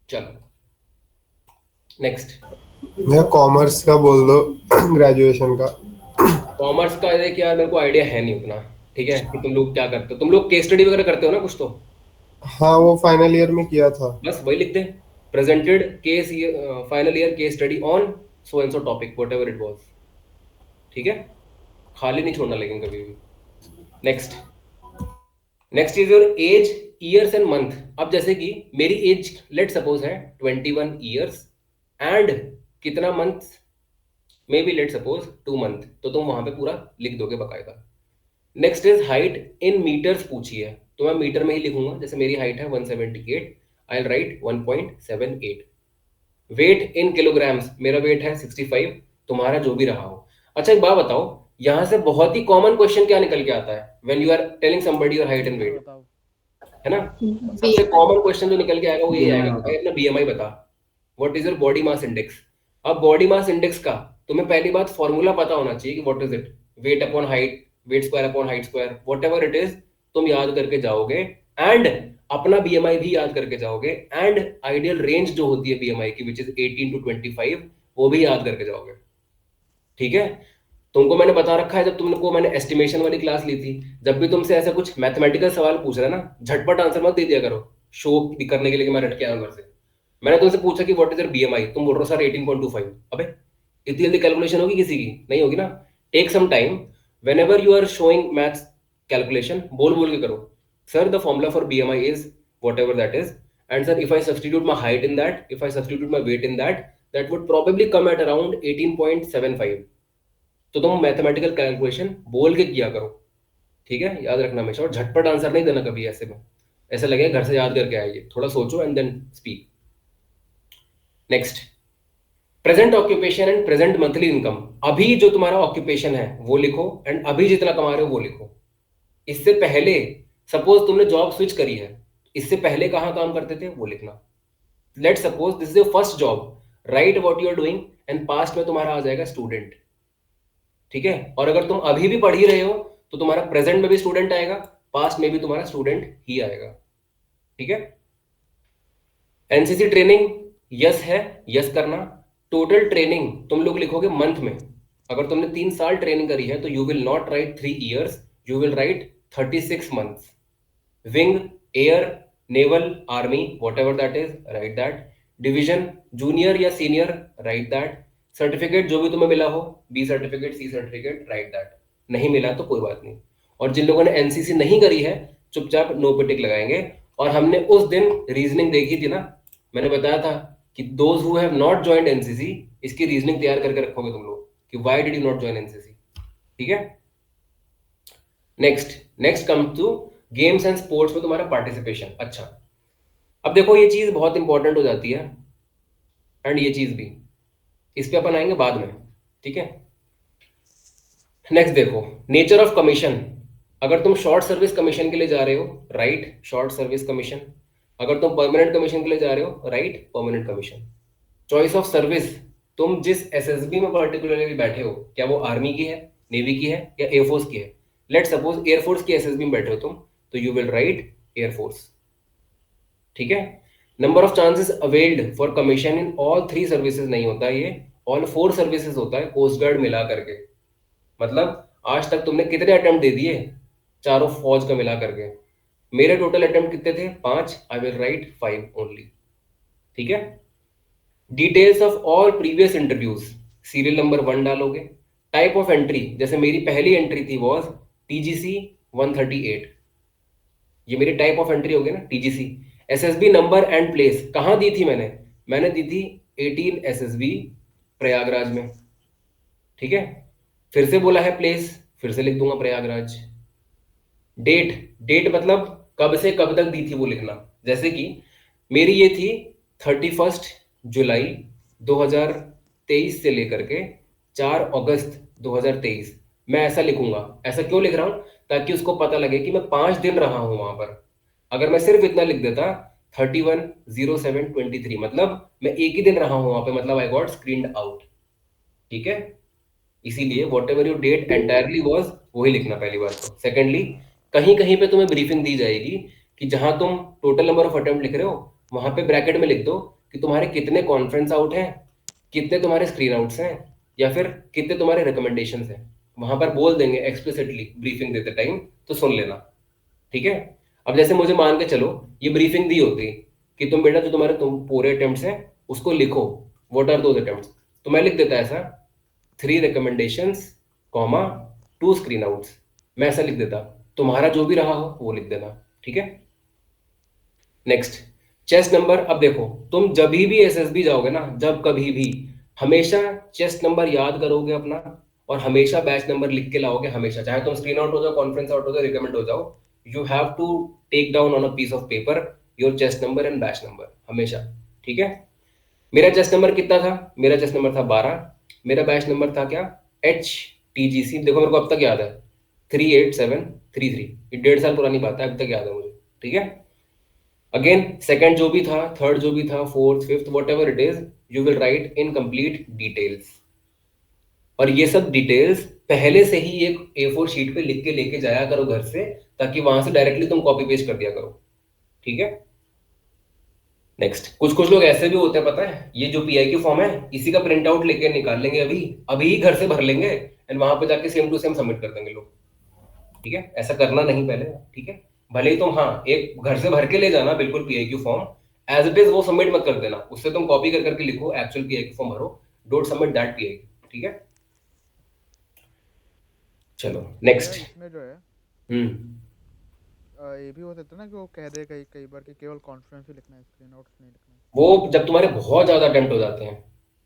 चलो नेक्स्ट। मैं कॉमर्स का बोल दो ग्रेजुएशन का। कॉमर्स का देख यार, मेरे को आइडिया है नहीं उतना, ठीक है, कि तुम लोग क्या करते हो, तुम लोग केस स्टडी वगैरह करते हो ना कुछ तो। हाँ वो फाइनल ईयर में किया था। बस वही लिख दे, presented case final year case study on so and so topic whatever it was. ठीक है, खाली नहीं छोड़ना लेकिन कभी भी. Next is your age, years and month. अब जैसे कि मेरी एज लेट सपोज है 21 ईयर्स एंड कितना month, may be let suppose 2 month, तो तुम वहां पे पूरा लिख दोगे बकायदा. Next is height in meters पूछी है, तो मैं मीटर में ही लिखूंगा. जैसे मेरी हाइट है 178, I will write 1.78. Weight in kilograms, मेरा वेट है 65, तुम्हारा जो भी रहा हो. अच्छा एक बात बताओ, यहां से बहुत ही कॉमन क्वेश्चन क्या निकल के आता है when you are telling somebody your height and weight, बताओ। है ना? सबसे कॉमन क्वेश्चन जो निकल के आएगा वो ये आएगा, भाई अपना बीएमआई बता, what is your body mass index. अब बॉडी मास इंडेक्स का तुम्हें पहली बात फॉर्मूला पता होना चाहिए कि what is it, weight upon height, weight square upon height square, whatever it is, तुम याद करके जाओगे. एंड अपना बीएमआई भी याद करके जाओगे. एंड आइडियल रेंज जो होती है बीएमआई की विच इज 18 to 25, वो भी याद करके जाओगे. ठीक है, तुमको मैंने बता रखा है, जब तुमको मैंने एस्टिमेशन वाली क्लास ली थी, जब भी तुमसे ऐसा कुछ मैथमेटिकल सवाल पूछ रहा है ना, झटपट आंसर मत दे दिया करो शो करने के लिए कि मैं रट के आया घर से. मैंने तुमसे पूछा कि व्हाट इज योर बीएमआई, तुम बोल रहे हो सर 18.25. अबे इतनी जल्दी कैलकुलेशन होगी किसी की? नहीं होगी ना. Take some time, whenever you are showing maths calculation, बोल बोल के करो, sir the formula for BMI is whatever that is, and sir if I substitute my height in that, if I substitute my weight in that, that would probably come at around 18.75. तो तुम mathematical calculation बोल के किया करो. ठीक है, याद रखना हमेशा. और झटपट आंसर नहीं देना कभी ऐसे में, ऐसा लगेगा घर से याद करके आइए. थोड़ा सोचो and then speak. Next, present occupation and present monthly income. अभी जो तुम्हारा ऑक्यूपेशन है वो लिखो एंड अभी जितना कमा रहे हो वो लिखो. इससे पहले सपोज तुमने जॉब स्विच करी है, इससे पहले कहाँ काम करते थे वो लिखना. Let suppose this is your first job, right what you are doing and past में तुम्हारा आ जाएगा स्टूडेंट. ठीक है, और अगर तुम अभी भी पढ़ ही रहे हो तो तुम्हारा प्रेजेंट में भी स्टूडेंट आएगा, पास्ट में भी तुम्हारा स्टूडेंट ही आएगा. ठीक है, एनसीसी ट्रेनिंग यस है, यस करना. टोटल ट्रेनिंग तुम लोग लिखोगे मंथ में. अगर तुमने 3 साल ट्रेनिंग करी है तो you will not write 3 years, you will write 36 months. Wing, air, naval, army, whatever that is, right that. Division, junior या सीनियर, राइट दैट. सर्टिफिकेट जो भी तुम्हें मिला हो, B certificate, C certificate, right that. नहीं मिला तो कोई बात नहीं. और जिन लोगों ने एनसीसी नहीं करी है चुपचाप नो पे टिक लगाएंगे. और हमने उस दिन रीजनिंग देखी थी ना, मैंने बताया था कि those who have not joined NCC, इसकी रीजनिंग तैयार करके रखोगे तुम लोग कि why did you not join NCC. ठीक है, next come to games and sports में तुम्हारा पार्टिसिपेशन. अच्छा, अब देखो ये चीज बहुत इंपॉर्टेंट हो जाती है एंड ये चीज भी, इस पे अपन आएंगे बाद में. ठीक है, नेक्स्ट देखो नेचर ऑफ कमीशन. अगर तुम शॉर्ट सर्विस कमीशन के लिए जा रहे हो, राइट शॉर्ट सर्विस कमीशन. अगर तुम परमानेंट कमीशन के लिए जा रहे हो, right permanent commission. Choice of service, तुम जिस एसएसबी में पर्टिकुलरली बैठे हो, क्या वो आर्मी की है, नेवी की है या एयरफोर्स की है. लेट सपोज एयरफोर्स की एसएसबी में बैठे हो तुम, तो यू विल राइट एयरफोर्स. ठीक है, number of chances availed for commission in all 3 services नहीं होता, ये ऑल 4 सर्विसेज होता है, कोस्ट गार्ड मिला करके. मतलब आज तक तुमने कितने अटेम्प्ट दे दिए चारों फौज का मिला करके. मेरे टोटल अटेम्प्ट कितने थे? 5. आई विल राइट 5 ओनली. ठीक है, details of all previous interviews, serial number 1 डालोगे. टाइप ऑफ एंट्री, जैसे मेरी पहली एंट्री थी वॉज टीजीसी 138, ये मेरी टाइप ऑफ एंट्री हो गई ना TGC. SSB number and place कहाँ दी थी मैंने दी थी 18 एसएसबी प्रयागराज में. ठीक है, फिर से बोला है प्लेस, फिर से लिख दूंगा प्रयागराज. डेट मतलब कब से कब तक दी थी वो लिखना. जैसे कि मेरी ये थी 31 जुलाई 2023 से लेकर के 4 अगस्त 2023. मैं ऐसा लिखूंगा. ऐसा क्यों लिख रहा हूं? ताकि उसको पता लगे कि मैं 5 दिन रहा हूं वहां पर. अगर मैं सिर्फ इतना लिख देता 31/07/23, मतलब मैं एक ही दिन रहा हूं वहां पे, मतलब आई गॉट स्क्रीन्ड आउट. ठीक है, इसीलिए whatever your date entirely was वही लिखना पहली बात तो. सेकेंडली, कहीं कहीं पे तुम्हें ब्रीफिंग दी जाएगी कि जहां तुम टोटल नंबर ऑफ अटेम्प्ट लिख रहे हो वहां पे ब्रैकेट में लिख दो कि तुम्हारे कितने कॉन्फ्रेंस आउट हैं, कितने तुम्हारे स्क्रीन आउट्स हैं, या फिर कितने तुम्हारे रिकमेंडेशन हैं. वहां पर बोल देंगे एक्सप्लिसिटली ब्रीफिंग देते टाइम, तो सुन लेना. ठीक है, अब जैसे मुझे मान के चलो ये ब्रीफिंग दी होती कि तुम बेटा जो तुम पूरे अटेम्प्ट्स हैं उसको लिखो, व्हाट आर दोज अटेम्प्ट्स। तो मैं लिख देता ऐसा 3 recommendations, कॉमा 2 स्क्रीन आउट्स, मैं ऐसा लिख देता। तुम्हारा जो भी रहा हो वो लिख देना, ठीक है। Next, chest number. अब देखो तुम जब भी एसएसबी जाओगे ना, जब कभी भी, हमेशा चेस्ट नंबर याद करोगे अपना, और हमेशा बैच नंबर लिख के लाओगे हमेशा, चाहे तुम स्क्रीन आउट हो जाओ, कॉन्फ्रेंस आउट हो जाओ, रिकमेंड हो जाओ, you have to take down on a piece of paper your chest number and batch number हमेशा, ठीक है। मेरा चेस्ट नंबर कितना था? मेरा चेस्ट नंबर था 12। मेरा बैच नंबर था क्या? HTGC। देखो मेरे को अब तक याद है 38733। ये 1.5 साल पुरानी बात है, अब तक याद है मुझे, ठीक है। अगेन सेकंड जो भी था, थर्ड जो भी था, fourth fifth what ever it is, you will right in complete details. और ये सब डिटेल्स पहले से ही एक A4 शीट पे लिख के लेके जाया करो घर से, ताकि वहां से डायरेक्टली तुम कॉपी पेस्ट कर दिया करो, ठीक है। नेक्स्ट, कुछ कुछ लोग ऐसे भी होते हैं पता है, ये जो PIQ फॉर्म है इसी का प्रिंट आउट लेके निकाल लेंगे, अभी अभी ही घर से भर लेंगे एंड वहां पे जाके सेम टू सेम सबमिट कर देंगे लोग, ठीक है। ऐसा करना नहीं पहले, ठीक है। भले ही तुम हाँ एक घर से भर के ले जाना बिल्कुल PIQ form as it is, वो सबमिट मत कर देना, उससे तुम कॉपी कर करके लिखो, एक्चुअल PIQ फॉर्म भरो, डोंट सबमिट दैट PIQ, ठीक है। चलो नेक्स्ट। इसमें जो है हम्म ये भी हो सकता है ना कि वो कह दे कई कई बार कि केवल कॉन्फ्रेंस ही लिखना है, स्क्रीन आउट्स नहीं लिखना है। वो जब तुम्हारे बहुत ज्यादा अटेम्प्ट हो जाते हैं,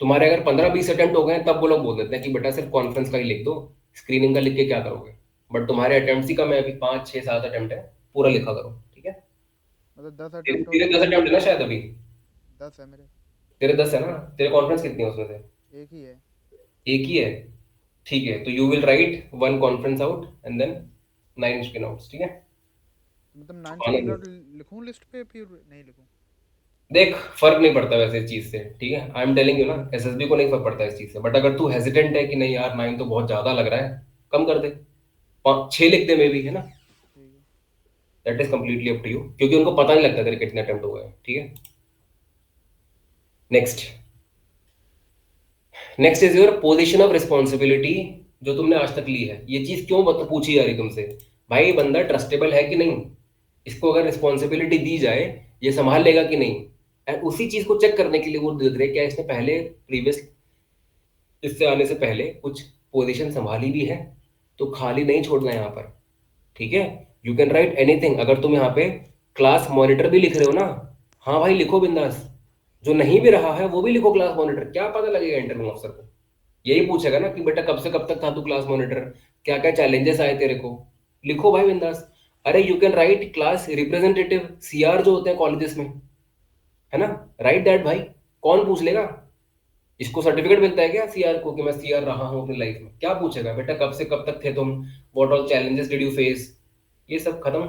तुम्हारे अगर 15-20 अटेम्प्ट हो गए हैं, तब वो लोग बोल देते हैं कि बेटा सिर्फ कॉन्फ्रेंस का ही लिख दो, स्क्रीनिंग का लिख के क्या करोगे। बट तुम्हारे अटेम्प्ट ही कम है, अभी 5 6 7 अटेम्प्ट है, पूरा लिखा करो, ठीक है। मतलब 10 तेरे अटेम्प्ट हो तेरे तो 10 अटेम्प्ट है ना शायद अभी? 10 है मेरे। तेरे 10 है ना? तेरे कॉन्फ्रेंस कितनी है उसमें से? एक ही है। एक ही है, ठीक है। तो you will write 1 conference out and then 9 screen outs, ठीक है। मतलब 9 आने स्क्रीन दो। आउट लिखूं लिस्ट पे फिर नहीं लिखूं? देख फर्क नहीं पड़ता वैसे इस चीज से, ठीक है। आई एम टेलिंग यू ना, एसएसबी को नहीं फर्क पड़ता इस चीज से, बट अगर तू हेजिटेंट है कि नहीं यार 9 तो बहुत ज्यादा लग रहा है, कम कर दे, 6 लिख दे मे भी, है ना। ठीक है। That is completely up to you, क्योंकि उनको पता नहीं लगता तेरे कितने अटेम्प्ट हो गए हैं, ठीक है। Next, next is your position of responsibility, जो तुमने आज तक ली है। ये चीज क्यों पूछी जा रही तुमसे? भाई बंदा ट्रस्टेबल है कि नहीं, इसको अगर रिस्पॉन्सिबिलिटी दी जाए ये संभाल लेगा कि नहीं, एंड उसी चीज को चेक करने के लिए वो देख रहे क्या इसने पहले प्रीवियस इससे आने से पहले कुछ पोजीशन संभाली भी है, तो खाली नहीं छोड़ना यहाँ पर, ठीक है। You can write anything. अगर तुम यहाँ पे क्लास मॉनिटर भी लिख रहे हो ना, हाँ भाई लिखो बिंदास, जो नहीं भी रहा है वो भी लिखो क्लास मॉनिटर, क्या पता लगेगा इंटरव्यू अफसर को, यही पूछेगा ना कि बेटा कब से कब तक था तू क्लास मॉनिटर, क्या क्या चैलेंजेस आए तेरे को, लिखो भाई बिंदास। अरे you can write class representative, CR जो होते हैं कॉलेजेस में, है ना, राइट दैट भाई, कौन पूछ लेगा। इसको सर्टिफिकेट मिलता है क्या CR को कि मैं CR रहा हूं अपनी लाइफ में? क्या पूछेगा बेटा कब से कब तक थे तुम, what all challenges did you face, ये सब खत्म।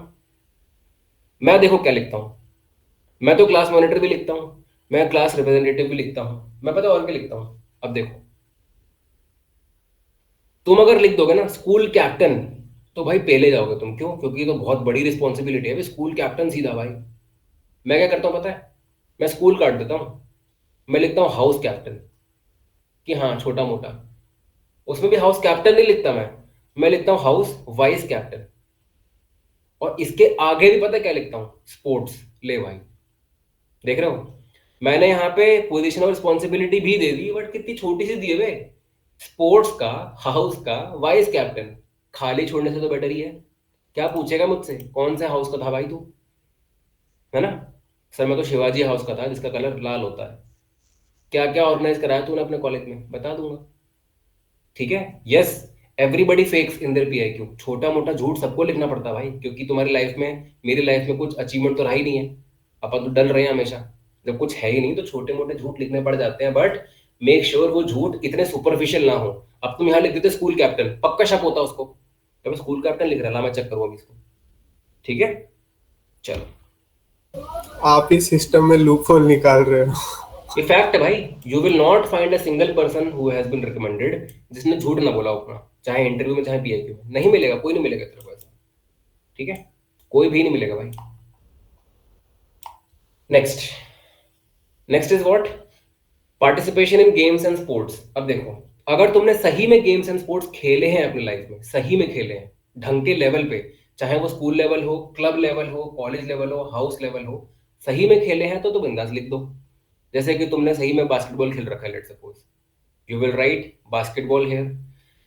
मैं देखो क्या लिखता हूँ, मैं तो क्लास मॉनिटर भी लिखता हूँ, मैं क्लास रिप्रेजेंटेटिव भी लिखता हूँ, मैं पता और क्या लिखता हूँ। अब देखो तुम अगर लिख दोगे ना स्कूल कैप्टन, तो भाई पहले जाओगे तुम, क्यों? क्योंकि ये तो बहुत बड़ी रिस्पॉन्सिबिलिटी है भाई, स्कूल कैप्टन सीधा भाई। मैं क्या करता हूँ पता है, मैं स्कूल काट देता हूँ, मैं लिखता हूँ हाउस कैप्टन, कि हाँ छोटा मोटा, उसमें भी हाउस कैप्टन नहीं लिखता मैं लिखता हूँ हाउस वाइस कैप्टन। और इसके आगे भी पता है क्या लिखता हूँ? स्पोर्ट्स। ले भाई, देख रहे हो, मैंने यहाँ पे पोजीशन ऑफ रिस्पॉन्सिबिलिटी भी दे दी, बट कितनी छोटी सी दी है वे, स्पोर्ट्स का, हाउस का, वाइस कैप्टन। खाली छोड़ने से तो बेटर ही है। क्या पूछेगा मुझसे कौन से हाउस का था भाई तू, है ना? सर मैं तो शिवाजी हाउस का था जिसका कलर लाल होता है। क्या क्या ऑर्गेनाइज कराया तूने अपने कॉलेज में, बता दूंगा, ठीक है। Yes, everybody fakes in their PIQ, छोटा मोटा झूठ सबको लिखना पड़ता है भाई, क्योंकि तुम्हारी लाइफ में, मेरी लाइफ में कुछ अचीवमेंट तो रहा ही नहीं है, अपन तो डल रहे हैं हमेशा। जब कुछ है ही नहीं तो छोटे मोटे झूठ लिखने पड़ जाते हैं, बट मेक श्योर वो झूठ इतने सुपरफिशियल ना हो। अब तुम यहाँ लिख देते स्कूल कैप्टन, पक्का शक होता उसको, जब स्कूल कैप्टन लिख रहा है, मैं चेक करूँ अभी इसको, ठीक है। चलो, आप ही सिस्टम में लूप होल निकाल रहे हो। ये फैक्ट है भाई, you will not find a single person who has been recommended जिसने झूठ ना बोला अपना, चाहे इंटरव्यू में चाहे PIQ में, नहीं मिलेगा, कोई नहीं मिलेगा तेरे को ऐसा, ठीक है, कोई भी नहीं मिलेगा भाई। Next, next is what? Participation in games and sports. अब देखो, अगर तुमने सही में गेम्स एंड स्पोर्ट्स खेले हैं अपनी लाइफ में, सही में खेले हैं ढंग के लेवल पे, चाहे वो स्कूल लेवल हो, क्लब लेवल हो, कॉलेज लेवल हो, हाउस लेवल हो, सही में खेले हैं तो बिंदास लिख दो। जैसे कि तुमने सही में बास्केटबॉल खेल रखा है, let's suppose you will write basketball here.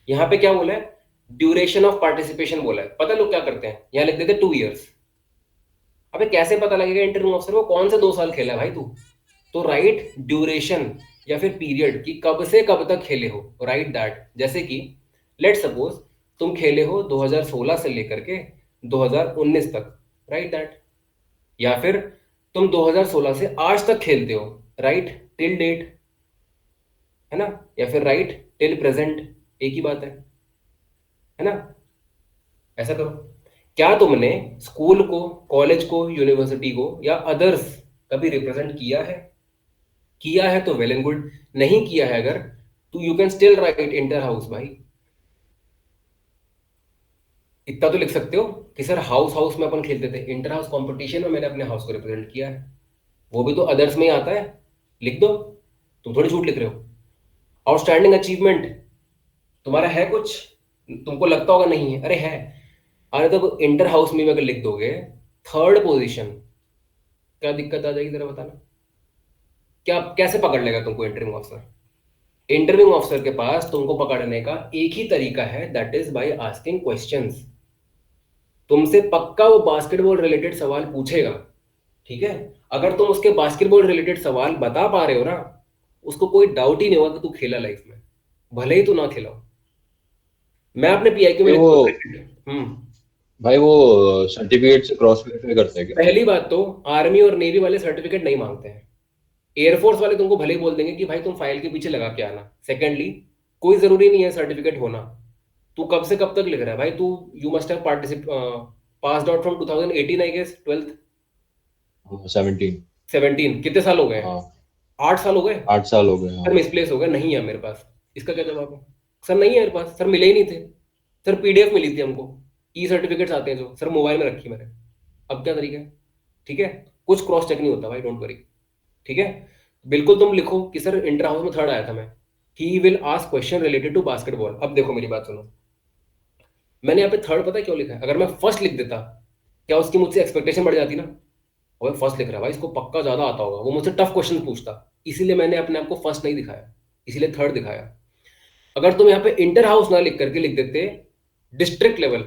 यहाँ पे क्या बोला है, ड्यूरेशन ऑफ पार्टिसिपेशन बोला है। पता है लोग क्या करते हैं, यहाँ लिख देते 2 years। अबे कैसे पता लगेगा इंटरव्यू ऑफिसर को कौन से 2 साल खेला है भाई तू? तो राइट ड्यूरेशन या फिर पीरियड कि कब से कब तक खेले हो, राइट दैट। जैसे कि लेट सपोज तुम खेले हो 2016 से लेकर के 2019 तक, राइट दैट। या फिर तुम 2016 से आज तक खेलते हो, राइट टिल डेट, है ना। या फिर राइट टिल प्रेजेंट, एक ही बात है ना। ऐसा करो। क्या तुमने स्कूल को, कॉलेज को, यूनिवर्सिटी को या अदर्स कभी रिप्रेजेंट किया है? किया है तो वेल एंड गुड। नहीं किया है अगर, तो you can still right inter house भाई। इतना तो लिख सकते हो कि सर हाउस हाउस में अपन खेलते थे, इंटर हाउस कंपटीशन में मैंने अपने हाउस को रिप्रेजेंट किया है। वो भी तो अदर्स में ही आता है, लिख दो। तुम थोड़ी झूठ लिख रहे हो। आउटस्टैंडिंग अचीवमेंट तुम्हारा है कुछ, तुमको लगता होगा नहीं है, अरे है। अरे तो इंटर हाउस में भी अगर लिख दोगे 3rd पोजीशन, क्या दिक्कत आ जाएगी जरा बताना। क्या कैसे पकड़ लेगा तुमको इंटरव्यू ऑफिसर? इंटरव्यू ऑफिसर के पास तुमको पकड़ने का एक ही तरीका है, that is by asking questions. तुमसे पक्का वो बास्केटबॉल रिलेटेड सवाल पूछेगा, ठीक है। अगर तुम उसके बास्केटबॉल रिलेटेड सवाल बता पा रहे हो ना, उसको कोई डाउट ही नहीं होगा कि तू खेला लाइफ में, भले ही तू ना खेला हो। मैं अपने पीआईक्यू में भाई लिखता वो हूँ। भाई वो सर्टिफिकेट से क्रॉस वेरीफाई करते हैं क्या? पहली बात तो आर्मी और नेवी वाले सर्टिफिकेट नहीं मांगते हैं। एयरफोर्स वाले तुमको भले ही बोल देंगे कि भाई तुम फाइल के पीछे लगा के आना। सेकेंडली, कोई जरूरी नहीं है सर्टिफिकेट होना। तू कब से कब तक लिख रहा है भाई? तू you must have passed out from 2018 I guess, 12th। 17। 17 कितने साल हो गए? हाँ 8 साल हो गए। 8 साल हो गए, हाँ। सर मिसप्लेस हो गया, नहीं है मेरे पास। इसका क्या जवाब है? सर नहीं है मेरे पास, सर मिले ही नहीं थे, सर पीडीएफ मिली थी हमको। ई सर्टिफिकेट्स आते हैं जो, सर मोबाइल में रखी मैंने। अब क्या तरीका है? ठीक है, कुछ क्रॉस चेक नहीं होता भाई, डोंट वरी। ठीक है, बिल्कुल तुम लिखो कि सर इंटर हाउस में 3rd आया था मैं। He will ask question related to basketball. अब देखो मेरी बात सुनो, मैंने यहाँ पे 3rd पता है क्यों लिखा है? अगर मैं फर्स्ट लिख देता, क्या उसकी मुझसे एक्सपेक्टेशन बढ़ जाती ना? और फर्स्ट लिख रहा है भाई, इसको पक्का ज्यादा आता होगा, वो मुझसे टफ क्वेश्चन पूछता। इसीलिए मैंने अपने आप को फर्स्ट नहीं दिखाया, इसीलिए 3rd दिखाया। अगर तुम यहाँ पे इंटर हाउस ना लिख करके लिख देते डिस्ट्रिक्ट लेवल,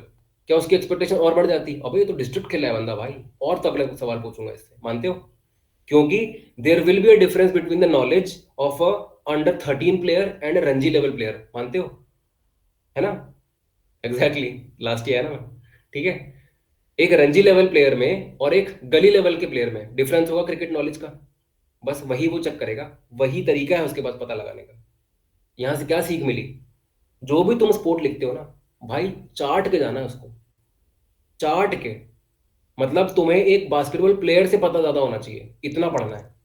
क्या उसकी एक्सपेक्टेशन और बढ़ जाती? अबे ये तो डिस्ट्रिक्ट खेला है बंदा भाई, और तगड़े सवाल पूछूंगा इससे, मानते हो? क्योंकि there will be a difference between the knowledge of a under 13 player and Ranji level player, मानते हो? है ना? एग्जैक्टली, लास्ट ईयर है ना मैं, ठीक है। एक रणजी लेवल प्लेयर में और एक गली लेवल के प्लेयर में डिफरेंस होगा क्रिकेट नॉलेज का। बस वही वो चेक करेगा, वही तरीका है उसके पास पता लगाने का। यहाँ से क्या सीख मिली? जो भी तुम स्पोर्ट लिखते हो ना भाई, चाट के जाना है उसको, चाट के। मतलब तुम्हें एक बास्केटबॉल प्लेयर से पता ज्यादा होना चाहिए, इतना पढ़ना है।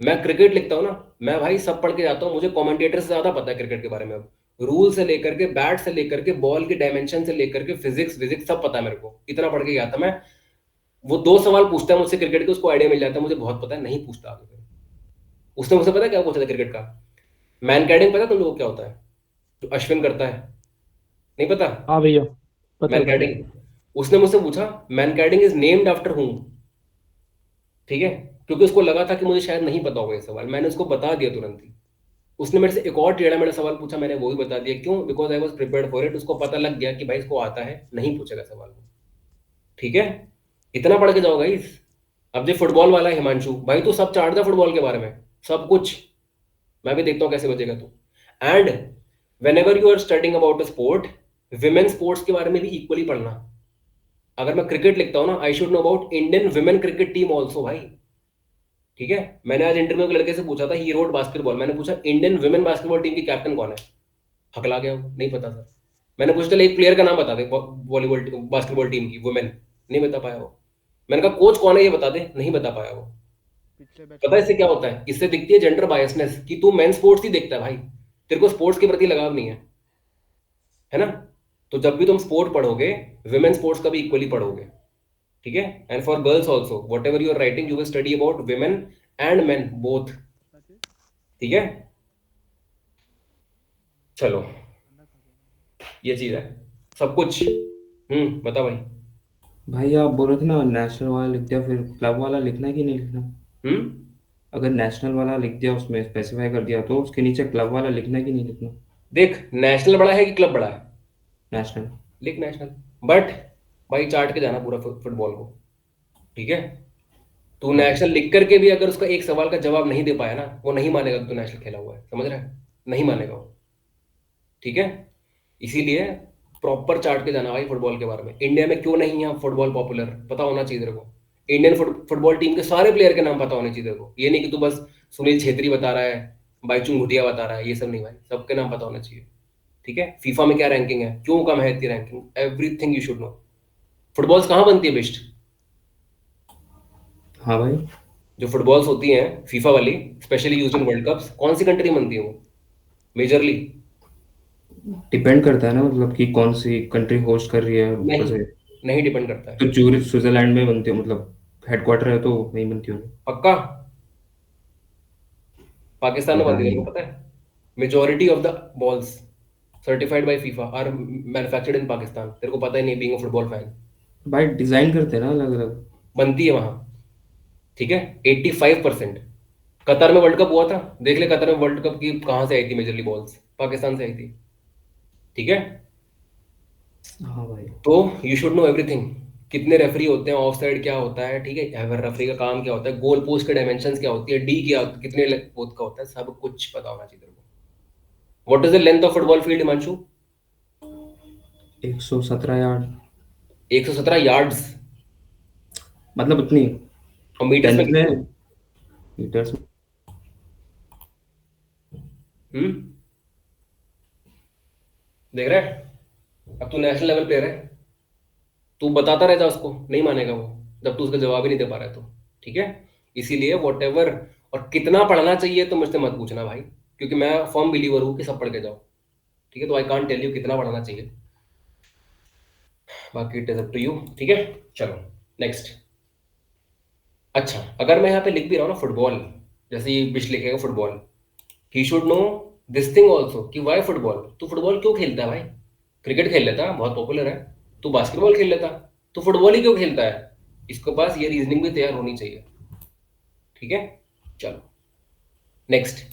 मैं क्रिकेट लिखता हूँ ना, मैं भाई सब पढ़ के जाता हूँ, मुझे कमेंटेटर से ज्यादा पता है क्रिकेट के बारे में। अब रूल से लेकर के, बैट से लेकर के, बॉल के डायमेंशन से लेकर के, फिजिक्स विजिक्स सब पता है मेरे को, इतना पढ़ के गया था मैं। वो 2 सवाल पूछता है मुझसे क्रिकेट के, उसको आइडिया मिल जाता है, मुझे बहुत पता है, नहीं पूछता आगे फिर। उसने मुझसे पता है क्या पूछा था क्रिकेट का? मैन कैडिंग पता है तुम लोगों को क्या होता है? जो अश्विन करता है, नहीं पता? हाँ भैया, पता है मैन पता है। कैडिंग। उसने मुझसे पूछा मैन कैडिंग इज नेम्ड आफ्टर हूम, ठीक है। क्योंकि उसको लगा था कि मुझे शायद नहीं पता होगा ये सवाल, मैंने उसको बता दिया तुरंत ही। उसने मेरे से एक और टेढ़ा मेरा सवाल पूछा, मैंने वो भी बता दिया। क्यों? Because I was prepared for it. उसको पता लग गया कि भाई इसको आता है, नहीं पूछेगा सवाल वो, ठीक है। इतना पढ़ के जाओ गाइस। अब जो फुटबॉल वाला है हिमांशु भाई, तू सब चाट दे फुटबॉल के बारे में, सब कुछ। मैं भी देखता हूँ कैसे बचेगा तू। And whenever you are studying about a sport, women sports के बारे में भी इक्वली पढ़ना। अगर मैं क्रिकेट लिखता हूँ ना, I should know about Indian women cricket team also भाई, ठीक है। मैंने आज इंटरव्यू के लड़के से पूछा था, ही रोड बास्केटबॉल। मैंने पूछा इंडियन विमेन बास्केटबॉल टीम की कैप्टन कौन है? हकला गया वो, नहीं पता सर। मैंने पूछा चल एक प्लेयर का नाम बता दे वॉलीबॉल बास्केटबॉल टीम की वुमेन, नहीं बता पाया वो। मैंने कहा कोच कौन है ये बता दे, नहीं बता पाया वो। पिछले बैच पता है इससे क्या होता है? इससे दिखती है जेंडर बायसनेस, कि तू मेन स्पोर्ट्स ही देखता है भाई, तेरे को स्पोर्ट्स के प्रति लगाव नहीं है ना। तो जब भी तुम स्पोर्ट पढ़ोगे, विमेन स्पोर्ट्स का भी इक्वली पढ़ोगे, ठीक है। And for girls also, whatever you are writing, you will study about women and men both, ठीक है। चलो, ये चीज है सब कुछ। बता भाई। भाई आप बोल रहे थे ना नेशनल वाला लिख दिया, फिर क्लब वाला लिखना है कि नहीं लिखना? हम्म। अगर नेशनल वाला लिख दिया, उसमें स्पेसिफाई कर दिया, तो उसके नीचे क्लब वाला लिखना है कि नहीं लिखना? देख, नेशनल बड़ा है कि क्लब बड़ा है? नेशनल। लिख नेशनल। बट भाई चाट के जाना पूरा फुटबॉल को, ठीक है? तू हाँ। नेशनल लिख करके भी अगर उसका एक सवाल का जवाब नहीं दे पाया ना, वो नहीं मानेगा कि तू नेशनल खेला हुआ है, समझ रहा है? नहीं मानेगा वो, ठीक है? इसीलिए प्रॉपर चार्ट के जाना भाई फुटबॉल के बारे में। इंडिया में क्यों नहीं है फुटबॉल पॉपुलर, पता होना चाहिए तेरे को। इंडियन फुटबॉल टीम के सारे प्लेयर के नाम पता होने चाहिए तेरे को। ये नहीं कि तू बस सुनील छेत्री बता रहा है, बाईचुंग भूटिया बता रहा है, ये सब नहीं भाई, सबके नाम पता होना चाहिए, ठीक है? फीफा में क्या रैंकिंग है, क्यों कम है इतनी ranking, everything you should no. Footballs कहाँ बनती है बेस्ट? हाँ भाई। जो फुटबॉल्स होती हैं फीफा वाली, specially used in world cups, कौन सी कंट्री बनती है वो मेजरली? डिपेंड करता है ना, मतलब कि कौन सी कंट्री होस्ट कर रही है ऊपर नहीं, से। नहीं डिपेंड करता है। तो ज्यूरिख स्विट्जरलैंड में बनती है, मतलब हेडक्वार्टर है तो वहीं बनती होगी। पक्का? पाकिस्तान में पता बनती है, नहीं। तेरे को पता है? Majority of the balls certified by FIFA are manufactured in Pakistan, तेरे को पता ही नहीं, बीइंग अ फुटबॉल फैन। भाई डिजाइन करते हैं ना अलग अलग। बनती है वहां, ठीक है? 85%। कतर में वर्ल्ड कप हुआ था, देख ले कतर में वर्ल्ड कप की कहाँ से आई थी मेजरली बॉल्स, पाकिस्तान से आई थी, ठीक है? हाँ भाई। तो यू शुड नो एवरीथिंग। कितने रेफरी होते हैं, ऑफ साइड क्या होता है, ठीक है? रेफरी का काम क्या होता है, गोल पोस्ट के डायमेंशंस क्या होती है, डी क्या कितने पोस्ट का होता है, सब कुछ पता होना चाहिए तेरे को। What is the length of football field Himanshu? 117 yard. 117 yards. मतलब उतनी। और मीटर्स में लेंथ कितने? में। मीटर्स में। हम्म। देख रहा है? अब तू नेशनल लेवल प्लेयर है, तू बताता रहता उसको, नहीं मानेगा वो जब तू उसका जवाब ही नहीं दे पा रहा है तो, ठीक है? इसीलिए वॉट एवर, और कितना पढ़ना चाहिए तो मुझसे मत पूछना भाई, क्योंकि मैं फर्म बिलीवर हूँ कि सब पढ़ के जाओ, ठीक है? तो आई कांट टेल यू कितना पढ़ना चाहिए, बाकी it is up to you, ठीक है? चलो नेक्स्ट। अच्छा, अगर मैं यहाँ पे लिख भी रहा हूँ ना फुटबॉल, जैसे ये बिश लिखेगा football, he should know this thing also कि वाई फुटबॉल। तू फुटबॉल क्यों खेलता है भाई? क्रिकेट खेल लेता, बहुत पॉपुलर है। तू बास्केटबॉल खेल लेता, तू फुटबॉल ही क्यों खेलता है? इसके पास ये रीजनिंग भी तैयार होनी चाहिए, ठीक है? चलो next.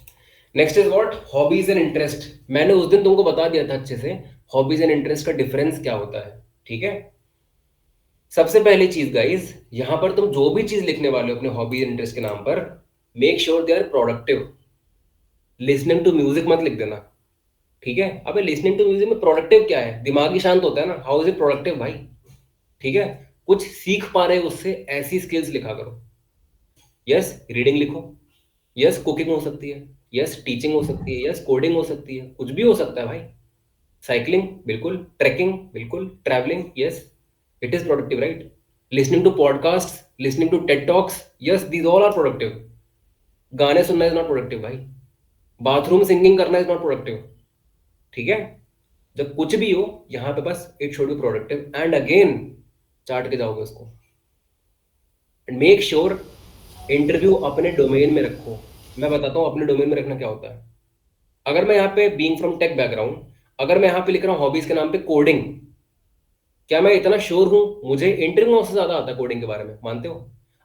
Next is what, hobbies and interest. मैंने उस दिन तुमको बता दिया था अच्छे से हॉबीज एंड इंटरेस्ट का डिफरेंस क्या होता है, ठीक है? सबसे पहली चीज गाइस, यहां पर तुम जो भी चीज लिखने वाले हो अपने हॉबीज एंड इंटरेस्ट के नाम पर, make sure they are productive. Listening to music मत लिख देना, ठीक है? अबे लिसनिंग टू म्यूजिक में प्रोडक्टिव क्या है? दिमाग ही शांत होता है ना, हाउ इज इट प्रोडक्टिव भाई? ठीक है? कुछ सीख पा रहे हो उससे, ऐसी स्किल्स लिखा करो। यस, रीडिंग लिखो, यस कुकिंग हो सकती है, यस टीचिंग हो सकती है, यस कोडिंग हो सकती है, कुछ भी हो सकता है भाई। साइकिलिंग बिल्कुल, ट्रैकिंग बिल्कुल, travelling, yes it is productive, right? Listening to podcast, listening to TED talks, yes these all are productive. गाने सुनना इज नॉट प्रोडक्टिव भाई। बाथरूम सिंगिंग करना इज नॉट प्रोडक्टिव, ठीक है? जब कुछ भी हो यहां पे बस it should be productive, and again chart के जाओगे उसको, एंड मेक श्योर इंटरव्यू अपने डोमेन में रखो। मैं बताता हूँ अपने डोमेन में रखना क्या होता है। अगर मैं यहाँ पे बीइंग फ्रॉम टेक बैकग्राउंड, अगर मैं यहाँ पे लिख रहा हूँ हॉबीज के नाम पे कोडिंग, क्या मैं इतना श्योर हूँ मुझे इंटरव्यू में उससे ज्यादा आता है कोडिंग के बारे में, मानते हो?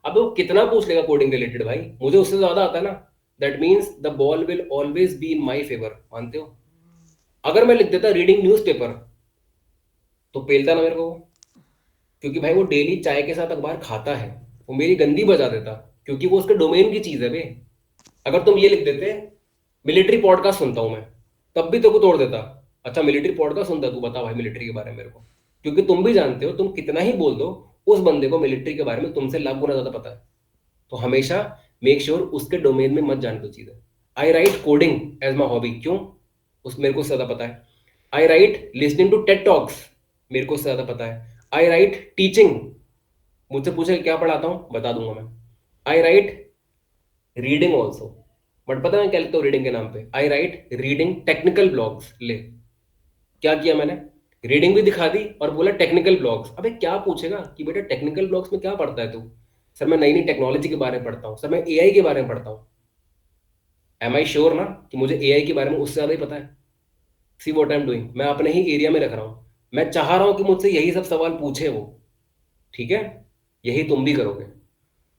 अब वो कितना पूछ लेगा कोडिंग रिलेटेड भाई, मुझे उससे ज्यादा आता है ना। That means the ball will always be in my favour, मानते हो? अगर मैं लिख देता रीडिंग न्यूज़पेपर, तो पेलता ना मेरे को वो, क्योंकि भाई वो डेली चाय के साथ अखबार खाता है, वो मेरी गंदी बजा देता, क्योंकि वो उसके डोमेन की चीज है बे। अगर तुम ये लिख देते मिलिट्री पॉडकास्ट सुनता हूं मैं, तब भी तो को तोड़ देता। अच्छा मिलिट्री पॉडकास्ट सुनता, तू बता भाई मिलिट्री के बारे में मेरे को, क्योंकि तुम भी जानते हो, तुम कितना ही बोल दो, उस बंदे को मिलिट्री के बारे में तुमसे लाख गुना ज्यादा पता है। तो हमेशा मेक श्योर उसके डोमेन में मत जाने दो चीजें। I write coding as my hobby, क्यों? उस मेरे को उससे ज्यादा पता है। I write listening to TED talks, मेरे को उससे ज्यादा पता है। आई राइट टीचिंग, मुझसे पूछे क्या पढ़ाता हूँ बता दूंगा मैं। आई राइट रीडिंग ऑल्सो, बट पता है मैं क्या लिखता हूँ रीडिंग के नाम पे? आई राइट रीडिंग टेक्निकल ब्लॉग्स। ले, क्या किया मैंने? रीडिंग भी दिखा दी और बोला टेक्निकल ब्लॉग्स। अबे क्या पूछेगा कि बेटा टेक्निकल ब्लॉग्स में क्या पढ़ता है तू? सर मैं नई नई टेक्नोलॉजी के बारे में पढ़ता हूँ, सर मैं एआई के बारे में पढ़ता हूँ। एम आई श्योर ना कि मुझे एआई के बारे में उससे ज्यादा ही पता है? See what I am doing, मैं अपने ही एरिया में रख रहा हूँ, मैं चाह रहा हूँ कि मुझसे यही सब सवाल पूछे वो, ठीक है, यही तुम भी करोगे।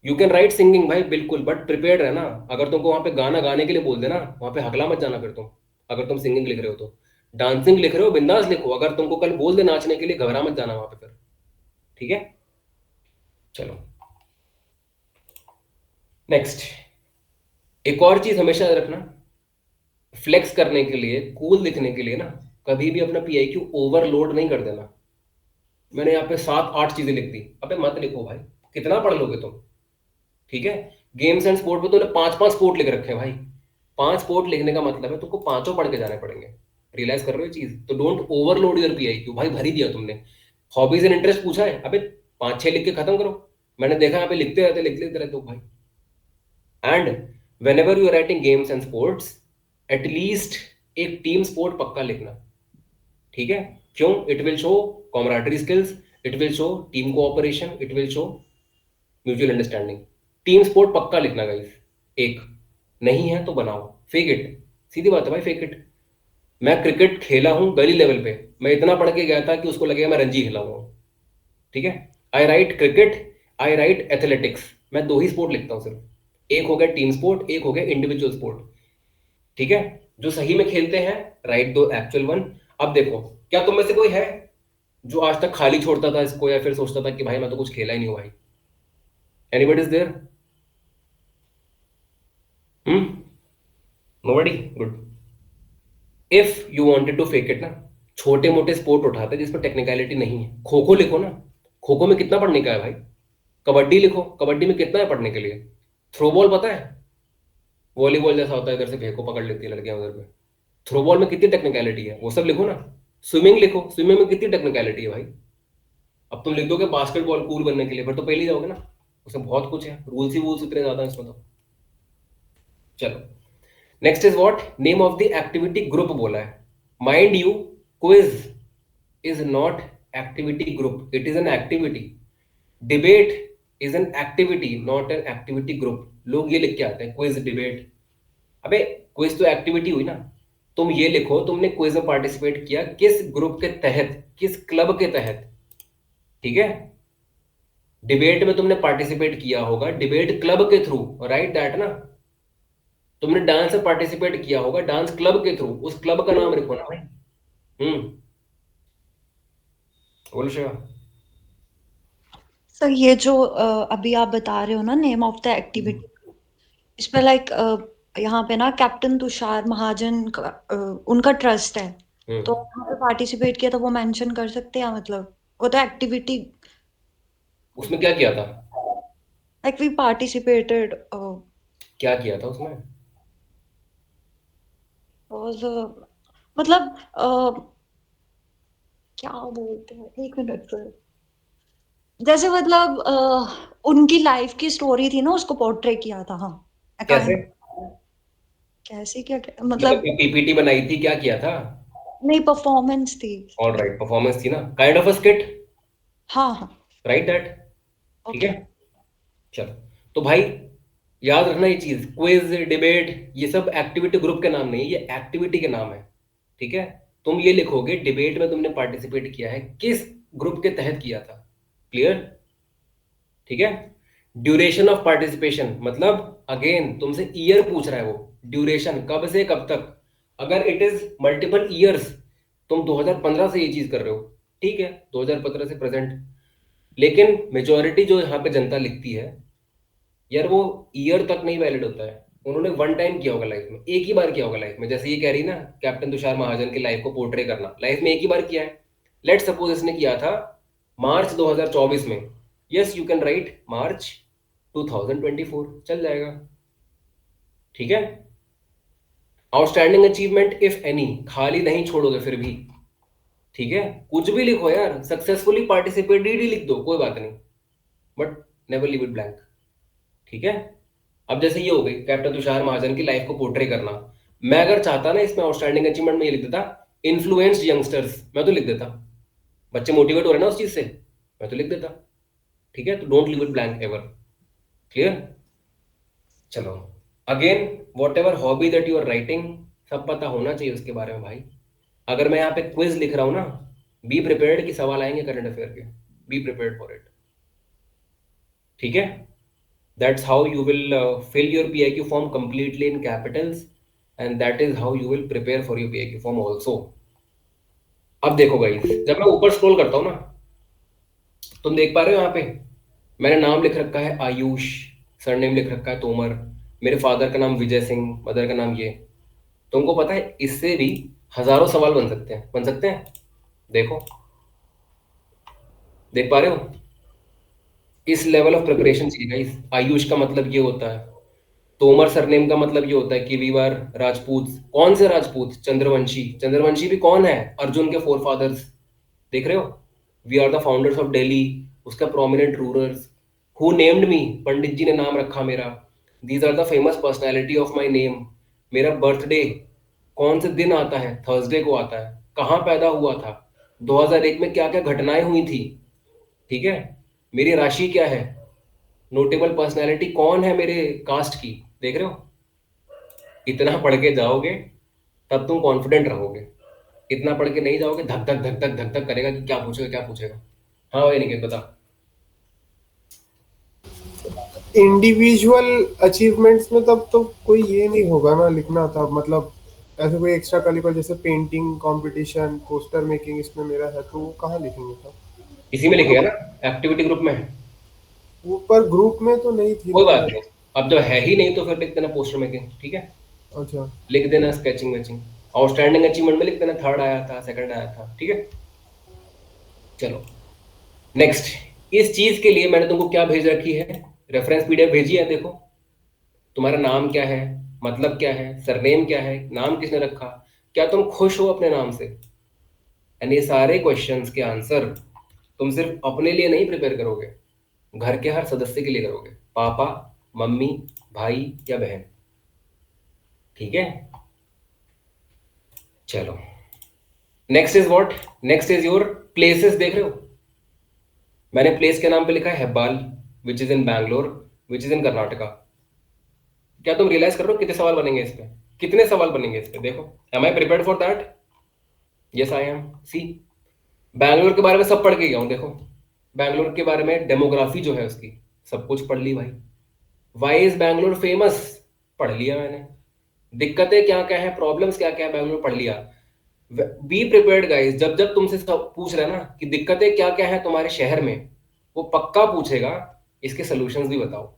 यू कैन राइट सिंगिंग भाई बिल्कुल, बट प्रिपेयर्ड रहना। अगर तुमको वहां पे गाना गाने के लिए बोल देना, वहां पे हकला मत जाना फिर तुम। अगर तुम सिंगिंग लिख रहे हो तो, डांसिंग लिख रहे हो बिंदास लिखो। अगर तुमको कल बोल दे नाचने के लिए, घबरा मत जाना वहां पे फिर। ठीक है, चलो नेक्स्ट। एक और चीज हमेशा याद रखना, फ्लेक्स करने के लिए, कूल दिखने के लिए ना, कभी भी अपना पीआईक्यू ओवरलोड नहीं कर देना। मैंने यहाँ पे 7-8 चीजें लिख दी, अबे मत लिखो भाई, कितना पढ़ लोगे तुम। ठीक है, गेम्स एंड स्पोर्ट पे तूने 5-5 स्पोर्ट लिख रखे हैं भाई। 5 स्पोर्ट लिखने का मतलब है तुमको पांचों पढ़ के जाने पड़ेंगे। रियलाइज कर रहे हो ये चीज? तो डोंट ओवरलोड योर पीआईक्यू भाई, भर ही दिया तुमने। हॉबीज एंड इंटरेस्ट पूछा है, अबे 5-6 लिख के खत्म करो। मैंने देखा यहाँ पे लिखते रहते रहते हो भाई। And whenever you are writing games and sports, at least एक टीम स्पोर्ट पक्का लिखना। ठीक है, क्यों? It will show camaraderie skills, it will show team cooperation, it will show mutual understanding. Team sport पक्का लिखना गाइस। एक नहीं है तो बनाओ, फेक इट। सीधी बात है भाई, फेक इट। मैं क्रिकेट खेला हूं गली लेवल पे, मैं इतना पढ़ के गया था कि उसको लगेगा मैं रणजी खेला हुआ हूं। ठीक है, I right cricket, I right athletics. मैं 2 ही स्पोर्ट लिखता हूं सिर्फ, एक हो गया टीम स्पोर्ट, एक हो गया इंडिविजुअल स्पोर्ट। ठीक है, जो सही में खेलते हैं राइट दो एक्चुअल वन। अब देखो, क्या तुम में से कोई है जो आज तक खाली छोड़ता था इसको, या फिर सोचता था कि भाई मैं तो कुछ खेला ही नहीं हूं भाई? Anybody is there? Nobody? Good. If you wanted to fake it ना, छोटे मोटे स्पोर्ट उठाते जिसमें टेक्निकलिटी नहीं है। खो खो लिखो ना, खो खो में कितना पढ़ने का है भाई। कबड्डी लिखो, कबड्डी में कितना है पढ़ने के लिए। थ्रो बॉल पता है, वॉलीबॉल जैसा होता है, इधर से फेंको पकड़ लेती है लड़कियां उधर पे। थ्रो बॉल में कितनी टेक्निकलिटी है, वो सब लिखो ना। स्विमिंग लिखो, स्विमिंग में कितनी टेक्निकलिटी है भाई। अब तुम लिख दोगे बास्केटबॉल कूल बनने के लिए, फिर तो पहले ही जाओगे ना। उसमें बहुत कुछ है, रूल्स ही रूल्स इतने ज्यादा हैं इसमें तो। चलो next is what, name of the activity group बोला है। Mind you, quiz is not activity group, it is an activity. Debate is an activity, not an activity group. लोग ये लिख के आते हैं क्विज डिबेट। अबे क्विज तो एक्टिविटी हुई ना। तुम ये लिखो तुमने क्विज में पार्टिसिपेट किया, किस ग्रुप के तहत, किस क्लब के तहत। ठीक है, डिबेट में तुमने पार्टिसिपेट किया होगा डिबेट क्लब के थ्रू, राइट दैट ना। तुमने डांस में पार्टिसिपेट किया होगा डांस क्लब के थ्रू, उस क्लब का नाम लिखो ना भाई। बोलो शिवा। सर ये जो अभी आप बता रहे हो ना नेम ऑफ द एक्टिविटी, इसमें लाइक यहाँ पे ना कैप्टन तुषार महाजन का, उनका ट्रस्ट है, तो वहाँ पे पार्टिसिपेट किया तो वो मेंशन कर सकते हैं, मतलब वो तो एक्टिविटी। उसमें क्या किया था? Like we participated. क्या किया था उसमें? वाज मतलब क्या बोलते हैं, एक मिनट सर। जैसे मतलब उनकी लाइफ की स्टोरी थी ना, उसको पोर्ट्रे किया था। हाँ, कैसे? कैसे क्या, मतलब मतलब पीपीटी बनाई थी, क्या किया था? नहीं, परफॉर्मेंस थी। ऑल राइट, परफॉर्मेंस थी ना, काइंड ऑफ अ स्किट, हाँ हाँ, राइट दैट। ठीक ओके। है, चलो। तो भाई याद रखना ये चीज, क्विज डिबेट ये सब एक्टिविटी ग्रुप के नाम नहीं है, ये एक्टिविटी के नाम है। ठीक है, तुम ये लिखोगे डिबेट में तुमने पार्टिसिपेट किया है, किस ग्रुप के तहत किया था। क्लियर? ठीक है, ड्यूरेशन ऑफ पार्टिसिपेशन, मतलब अगेन तुमसे ईयर पूछ रहा है वो, ड्यूरेशन कब से कब तक। अगर इट इज मल्टीपल ईयर्स, तुम 2015 से ये चीज कर रहे हो, ठीक है, 2015 से प्रेजेंट। लेकिन मेजोरिटी जो यहाँ पे जनता लिखती है यार, वो ईयर तक नहीं वैलिड होता है। उन्होंने वन टाइम किया होगा लाइफ में, एक ही बार किया होगा लाइफ में। जैसे ये कह रही ना कैप्टन तुषार महाजन की लाइफ को पोर्ट्रे करना, लाइफ में एक ही बार किया है। लेट सपोज इसने किया था मार्च 2024 में, यस यू कैन राइट मार्च 2024, चल जाएगा। ठीक है, आउटस्टैंडिंग अचीवमेंट इफ एनी, खाली नहीं छोड़ोगे फिर भी। ठीक है, कुछ भी लिखो यार, सक्सेसफुली पार्टिसिपेटेड ही लिख दो, कोई बात नहीं, but never leave it blank. ठीक है, अब जैसे ये हो गई कैप्टन तुषार महाजन की लाइफ को पोर्ट्रे करना। मैं अगर चाहता ना इसमें आउटस्टैंडिंग अचीवमेंट में ये लिख देता इन्फ्लुएंस्ड यंगस्टर्स, मैं तो लिख देता। बच्चे मोटिवेट हो रहे हैं ना उस चीज से, मैं तो लिख देता। ठीक है, तो don't leave it blank ever. Clear? चलो again, whatever hobby that you are writing, सब पता होना चाहिए उसके बारे में भाई। अगर मैं यहाँ पे क्विज लिख रहा हूँ ना, बी प्रिपेयर्ड कि सवाल आएंगे करंट अफेयर के, बी प्रिपेयर्ड फॉर इट। ठीक है, that's how you will fill your PIQ form completely in capitals, and that is how you will prepare for your PIQ form also. अब देखो guys, जब मैं ऊपर स्क्रॉल करता हूँ ना, तुम देख पा रहे हो यहाँ पे मैंने नाम लिख रखा है आयुष, सरनेम लिख रखा है तोमर, मेरे फादर का नाम विजय सिंह, मदर का नाम ये। तुमको पता है इससे भी हजारों सवाल बन सकते हैं, बन सकते हैं। देखो, देख पा रहे हो, इस लेवल ऑफ प्रिपरेशन चाहिए गाइस। आयुष का मतलब ये होता है, तोमर सरनेम का मतलब ये होता है कि वी आर राजपूत। कौन से राजपूत? चंद्रवंशी। चंद्रवंशी भी कौन है? अर्जुन के फोर फादर्स। देख रहे हो, we are the founders of Delhi, उसका prominent rulers. Who named me? Pandit ji ने नाम रखा मेरा। These are the famous personality of my name. मेरा बर्थडे कौन से दिन आता है? थर्सडे को आता है। कहाँ पैदा हुआ था? 2001 में क्या क्या घटनाएं हुई थी? ठीक है, मेरी राशि क्या है? नोटेबल पर्सनैलिटी कौन है मेरे कास्ट की? देख रहे हो, इतना पढ़ के जाओगे तब तुम कॉन्फिडेंट रहोगे। इतना पढ़ के नहीं जाओगे, धक धक धक धक धक धक करेगा कि क्या पूछेगा क्या पूछेगा। हाँ भाई निकेत बता। इंडिविजुअल अचीवमेंट्स में तब तो कोई ये नहीं होगा ना लिखना था, मतलब ऐसे कोई एक्स्ट्रा करिकुलर जैसे पेंटिंग कंपटीशन, पोस्टर मेकिंग, इसमें मेरा है तो वो कहाँ लिखेंगे था? इसी में लिखेगा ना, एक्टिविटी ग्रुप में। वो पर ग्रुप में तो नहीं थी कोई ना। बात नहीं, अब जब है ही नहीं तो फिर लिख देना पोस्टर मेकिंग। ठीक है, अच्छा, लिख देना स्केचिंग वेचिंग। आउटस्टैंडिंग अचीवमेंट में लिख देना थर्ड आया था, सेकंड आया था। ठीक है, चलो नेक्स्ट। इस चीज के लिए मैंने तुमको क्या भेज रखी है? रेफरेंस PDF भेजी है। देखो, तुम्हारा नाम क्या है, मतलब क्या है, सरनेम क्या है, नाम किसने रखा, क्या तुम खुश हो अपने नाम से? एंड ये सारे क्वेश्चंस के आंसर तुम सिर्फ अपने लिए नहीं प्रिपेयर करोगे, घर के हर सदस्य के लिए करोगे, पापा, मम्मी, भाई या बहन। ठीक है, चलो next is what? Next is your places. देख रहे हो, मैंने प्लेस के नाम पे लिखा है Hebbal, which is in Bangalore, which is in Karnataka. क्या तुम रियलाइज कर रहे हो कितने सवाल बनेंगे इस पे? कितने सवाल बनेंगे इस पे? देखो, am I prepared for that? Yes I am. See, Bangalore के बारे में सब पढ़ के गया हूं। देखो, बैंगलोर के बारे में डेमोग्राफी जो है उसकी सब कुछ पढ़ ली भाई। Why is Bangalore famous? पढ़ लिया मैंने। दिक्कतें क्या क्या है, प्रॉब्लम्स क्या क्या है बैंगलोर, पढ़ लिया। बी प्रिपेयर्ड गाइस, जब जब तुमसे सब पूछ रहे हैं ना कि दिक्कतें क्या क्या है तुम्हारे शहर में, वो पक्का पूछेगा इसके सोल्यूशंस भी बताओ।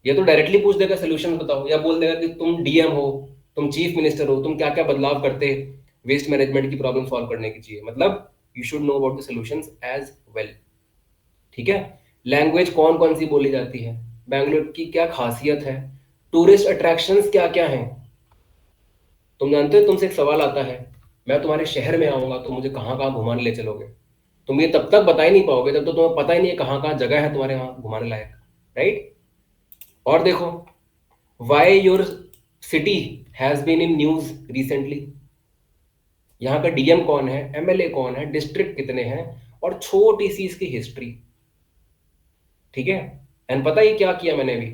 ये तो डायरेक्टली पूछ देगा सोल्यूशन बताओ, या बोल देगा कि तुम DM हो, तुम चीफ मिनिस्टर हो, तुम क्या क्या बदलाव करते वेस्ट मैनेजमेंट की प्रॉब्लम सॉल्व करने की चाहिए। मतलब you should know about the solutions as well. ठीक है, लैंग्वेज कौन कौन सी बोली जाती है, बैंगलोर की क्या खासियत है, टूरिस्ट अट्रैक्शंस क्या क्या हैं। तुम जानते हो, तुमसे एक सवाल आता है, मैं तुम्हारे शहर में आऊंगा तो मुझे कहाँ कहाँ घुमाने ले चलोगे? तुम ये तब तक बता ही नहीं पाओगे जब तो तुम्हें पता ही नहीं है कहाँ कहाँ जगह है तुम्हारे वहां घुमाने लायक। राइट? और देखो, why your city has been in news recently. यहाँ का DM कौन है, MLA कौन है, डिस्ट्रिक्ट कितने हैं, और छोटी सी इसकी हिस्ट्री। ठीक है, एंड पता ही क्या किया मैंने अभी?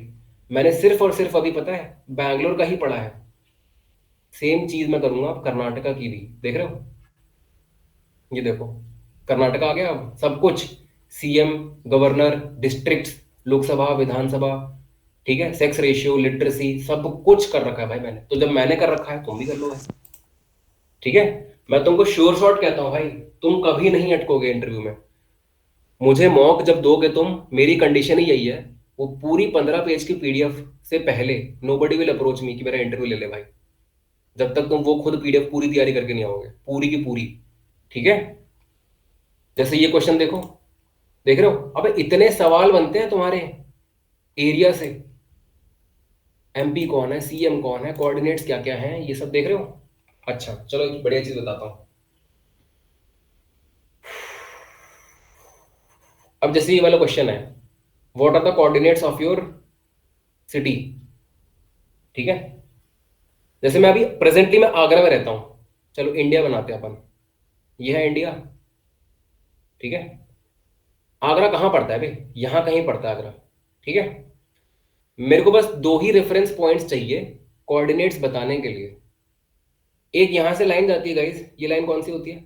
मैंने सिर्फ और सिर्फ अभी पता है बैंगलोर का ही पढ़ा है। सेम चीज मैं करूंगा अब कर्नाटका की भी। देख रहे हो, ये देखो कर्नाटका आ गया अब सब कुछ, CM, गवर्नर, डिस्ट्रिक्ट्स, लोकसभा, विधानसभा। ठीक है, सेक्स रेशियो, लिटरेसी, सब कुछ कर रखा है भाई मैंने। तो जब मैंने कर रखा है तुम भी कर लो भाई। ठीक है, मैं तुमको श्योर शॉट कहता हूं भाई, तुम कभी नहीं अटकोगे इंटरव्यू में। मुझे मॉक जब दोगे तुम, मेरी कंडीशन ही यही है, वो पूरी 15 पेज की PDF से पहले नोबडी विल अप्रोच मी कि मेरा इंटरव्यू ले ले भाई, जब तक तुम वो खुद PDF पूरी तैयारी करके नहीं आओगे, पूरी की पूरी। ठीक है, जैसे ये क्वेश्चन देखो, देख रहे हो, अबे इतने सवाल बनते हैं तुम्हारे एरिया से। MP कौन है, CM कौन है, कोऑर्डिनेट्स क्या क्या हैं, ये सब देख रहे हो। अच्छा चलो एक बढ़िया चीज बताता हूं। अब जैसे ये वाला क्वेश्चन है, what are the coordinates of your city. ठीक है, जैसे मैं अभी प्रेजेंटली मैं आगरा में रहता हूं, चलो इंडिया बनाते हैं अपन, ये है इंडिया। ठीक है, आगरा कहाँ पड़ता है भाई? यहाँ कहीं पड़ता है आगरा। ठीक है, मेरे को बस दो ही रेफरेंस पॉइंट्स चाहिए कोऑर्डिनेट्स बताने के लिए। एक यहां से लाइन जाती है गाइस, ये लाइन कौन सी होती है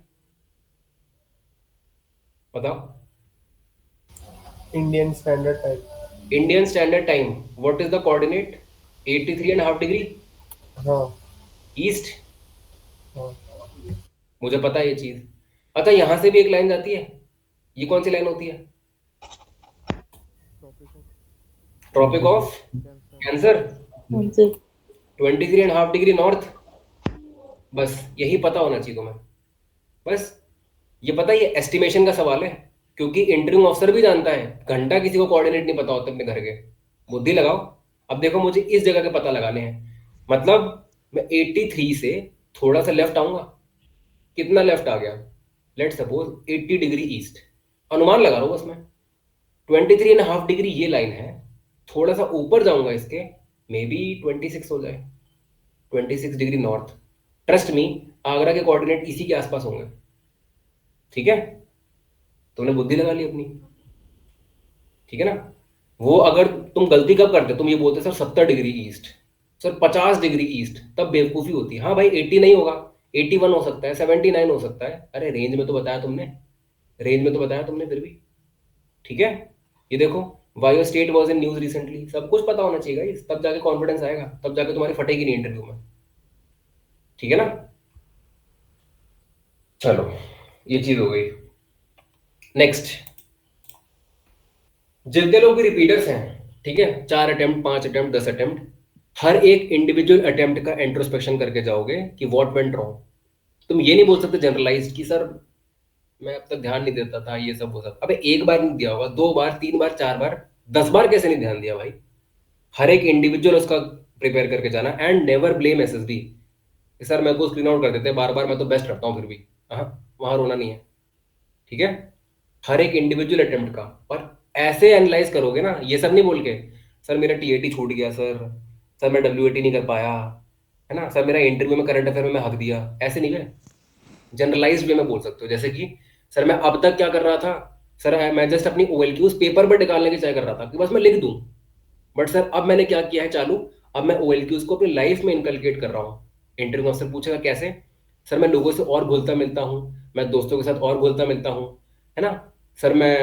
बताओ? Indian standard time. Indian standard time, what is the coordinate? 83.5 degree हाँ ईस्ट। हाँ। मुझे पता है ये चीज। अच्छा, यहां से भी एक लाइन जाती है, ये कौन सी लाइन होती है? Topic of tropic of cancer. Cancer, answer 23.5 degree north. बस यही पता होना चाहिए तुम्हें, बस ये पता, ये एस्टिमेशन का सवाल है, क्योंकि इंटरव्यू ऑफिसर भी जानता है घंटा किसी को कोऑर्डिनेट नहीं पता होते अपने घर के। बुद्धि लगाओ। अब देखो, मुझे इस जगह के पता लगाने हैं, मतलब मैं 83 से थोड़ा सा लेफ्ट आऊंगा, कितना लेफ्ट आ गया? लेट सपोज 80 डिग्री ईस्ट, अनुमान लगा रहा हूं बस मैं। 23.5 डिग्री ये लाइन है, थोड़ा सा ऊपर जाऊंगा इसके, मे बी 26 हो जाए, 26 degree north. Trust me, Agra के कोऑर्डिनेट इसी के आसपास होंगे। ठीक है, तुमने बुद्धि लगा ली अपनी, ठीक है ना? वो अगर तुम गलती कब करते, तुम ये बोलते sir 70 degree east, sir 50 degree east, तब बेवकूफी होती है। हाँ भाई, 80 नहीं होगा, 81 हो सकता है, 79 हो सकता है। अरे रेंज में तो बताया तुमने, रेंज में तो बताया तुमने फिर भी। ठीक है, ये देखो, why state was in news recently, सब कुछ पता होना चाहिए गाइस, तब जाके कॉन्फिडेंस आएगा, तब जाके तुम्हारी फटेगी नहीं इंटरव्यू में। ठीक है ना? चलो, ये चीज हो गई। नेक्स्ट, जितने लोग भी रिपीटर्स हैं, ठीक है, 4 अटेम्प्ट, 5 अटेम्प्ट, 10 अटेम्प्ट, हर एक इंडिविजुअल अटेम्प्ट का इंट्रोस्पेक्शन करके जाओगे कि व्हाट वेंट रॉन्ग। तुम ये नहीं बोल सकते जनरलाइज्ड कि सर मैं अब तक ध्यान नहीं देता था, ये सब हो सकता। अबे एक बार नहीं दिया होगा, 2 बार, 3 बार, 4 बार, 10 बार कैसे नहीं ध्यान दिया भाई? हर एक इंडिविजुअल उसका प्रिपेयर करके जाना, एंड नेवर ब्लेम एसएसबी कि सर मेरे को स्क्रीन आउट कर देते हैं बार बार, मैं तो बेस्ट रखता हूँ फिर भी। हाँ, वहां रोना नहीं है। ठीक है, हर एक इंडिविजुअल अटेम्प्ट का, और ऐसे एनालाइज करोगे ना, ये सब नहीं बोल के सर मेरा टीएटी छूट गया, सर मैं डब्ल्यूएटी नहीं कर पाया, है ना, सर मेरा इंटरव्यू में करंट अफेयर में मैं हक दिया, ऐसे नहीं है। जनरलाइज्ड वे में बोल सकते हो, जैसे कि सर मैं अब तक क्या कर रहा था, सर मैं जस्ट अपनी ओएलक्यूज पेपर पर निकालने की ट्राई कर रहा था कि बस मैं लिख दूं, बट सर अब मैंने क्या किया है चालू, अब मैं ओएलक्यूज को अपनी लाइफ में इनकलकेट कर रहा हूँ। इंटरव्यू अफसर पूछेगा कैसे? सर मैं लोगों से और घुलता मिलता हूँ, मैं दोस्तों के साथ और घुलता मिलता हूँ, है ना, सर मैं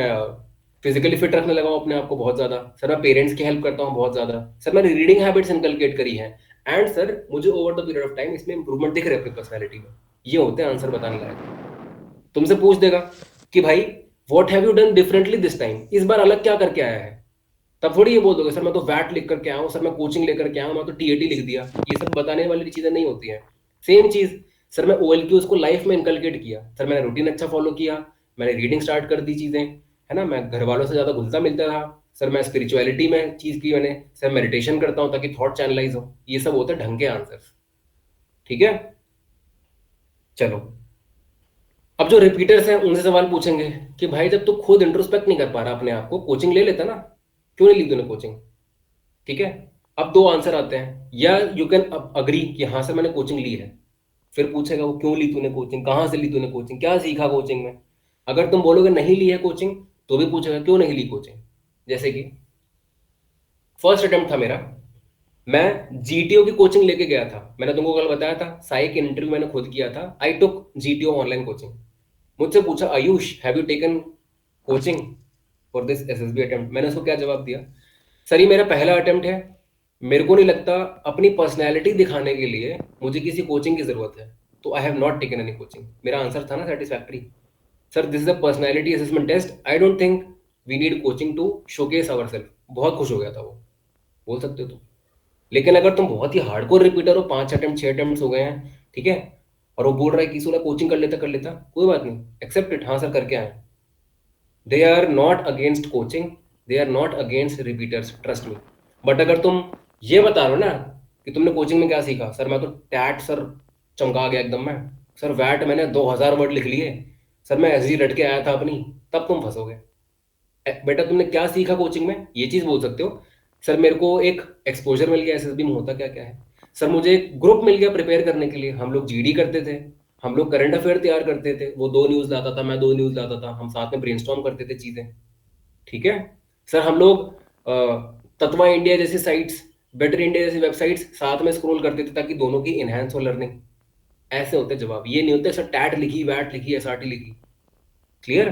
फिजिकली फिट रखने लगा हूँ अपने आप को बहुत ज़्यादा, सर मैं पेरेंट्स की हेल्प करता हूँ बहुत ज़्यादा, सर मैंने रीडिंग हैबिट्स इनकलकेट करी है, एंड सर मुझे over the period of time इसमें इंप्रूवमेंट दिख रहा है अपनी पर्सनैलिटी में। ये होते हैं आंसर बताने लायक। तुमसे पूछ देगा कि भाई what have you done differently this time, इस बार अलग क्या करके आया है, तब थोड़ी ये बोल दोगे सर मैं तो वैट लिख करके आया हूँ, सर मैं कोचिंग लेकर के आया हूँ, मैं तो टीएटी लिख दिया। ये सब बताने वाली चीजें नहीं होती हैं। सेम चीज, सर मैं ओएलक्यू उसको लाइफ में इनकलकेट किया, सर मैंने रूटीन अच्छा फॉलो किया, मैंने रीडिंग स्टार्ट कर दी चीजें, है ना, मैं घर वालों से ज्यादा घुलता मिलता रहा, सर मैं स्पिरिचुअलिटी में चीज की मैंने, सर मेडिटेशन करता हूँ ताकि थॉट चैनलाइज हो। ये सब होते हैं ढंग के आंसर। ठीक है, चलो, अब जो रिपीटर्स हैं उनसे सवाल पूछेंगे कि भाई जब तू खुद इंट्रोस्पेक्ट नहीं कर पा रहा अपने आप को, कोचिंग ले लेता ना, क्यों नहीं ली तूने कोचिंग? ठीक है, अब 2 आंसर आते हैं, या यू कैन अग्री कि हाँ सर मैंने कोचिंग ली है, फिर पूछेगा वो क्यों ली तूने कोचिंग, कहाँ से ली तूने कोचिंग, क्या सीखा कोचिंग में। अगर तुम बोलोगे नहीं ली है कोचिंग, तो भी पूछेगा क्यों नहीं ली कोचिंग। जैसे कि फर्स्ट अटेम्प्ट था मेरा, मैं जीटीओ की कोचिंग लेके गया था, मैंने तुमको कल बताया था, साई के इंटरव्यू मैंने खुद किया था, आई टुक जीटीओ ऑनलाइन कोचिंग। मुझसे पूछा Ayush have you taken coaching for this SSB attempt, मैंने उसको क्या जवाब दिया, सर ये मेरा पहला अटेम्प्ट है, मेरे को नहीं लगता अपनी पर्सनैलिटी दिखाने के लिए मुझे किसी कोचिंग की जरूरत है, तो I have not taken any coaching. मेरा आंसर था ना satisfactory, sir this is a personality assessment test, I don't think we need coaching to showcase our self. बहुत खुश हो गया था वो, बोल सकते हो तुम। लेकिन अगर तुम बहुत ही हार्डकोर रिपीटर हो, 5 अटेम्प्ट 6 अटेम्प्ट हो गए हैं, ठीक है, और वो बोल रहा है कि सोला कोचिंग कर लेता, कोई बात नहीं, एक्सेप्ट इट, हाँ सर करके आए। They are not against coaching, they are not against repeaters, trust me. But अगर तुम ये बता रहे हो ना कि तुमने कोचिंग में क्या सीखा, सर मैं तो टैट सर चमका गया एकदम, मैं सर वैट मैंने 2000 वर्ड लिख लिए, सर मैं एसजी रट के आया था अपनी, तब तुम फंसोगे। बेटा तुमने क्या सीखा कोचिंग में, ये चीज बोल सकते हो। सर मेरे को एक एक्सपोजर मिल गया एसएसबी में होता क्या क्या है, सर मुझे एक ग्रुप मिल गया प्रिपेयर करने के लिए, हम लोग जीडी करते थे, हम लोग करंट अफेयर तैयार करते थे, वो 2 न्यूज लाता था, मैं 2 न्यूज लाता था, हम साथ में ब्रेनस्टॉर्म करते थे चीजें। ठीक है सर, हम लोग तत्वा इंडिया जैसी साइट्स, बेटर इंडिया जैसी वेबसाइट्स साथ में स्क्रॉल करते थे ताकि दोनों की इनहेंस हो लर्निंग। ऐसे होते जवाब, ये नहीं होते सर टैट लिखी, वैट लिखी, एसआरटी लिखी। Clear?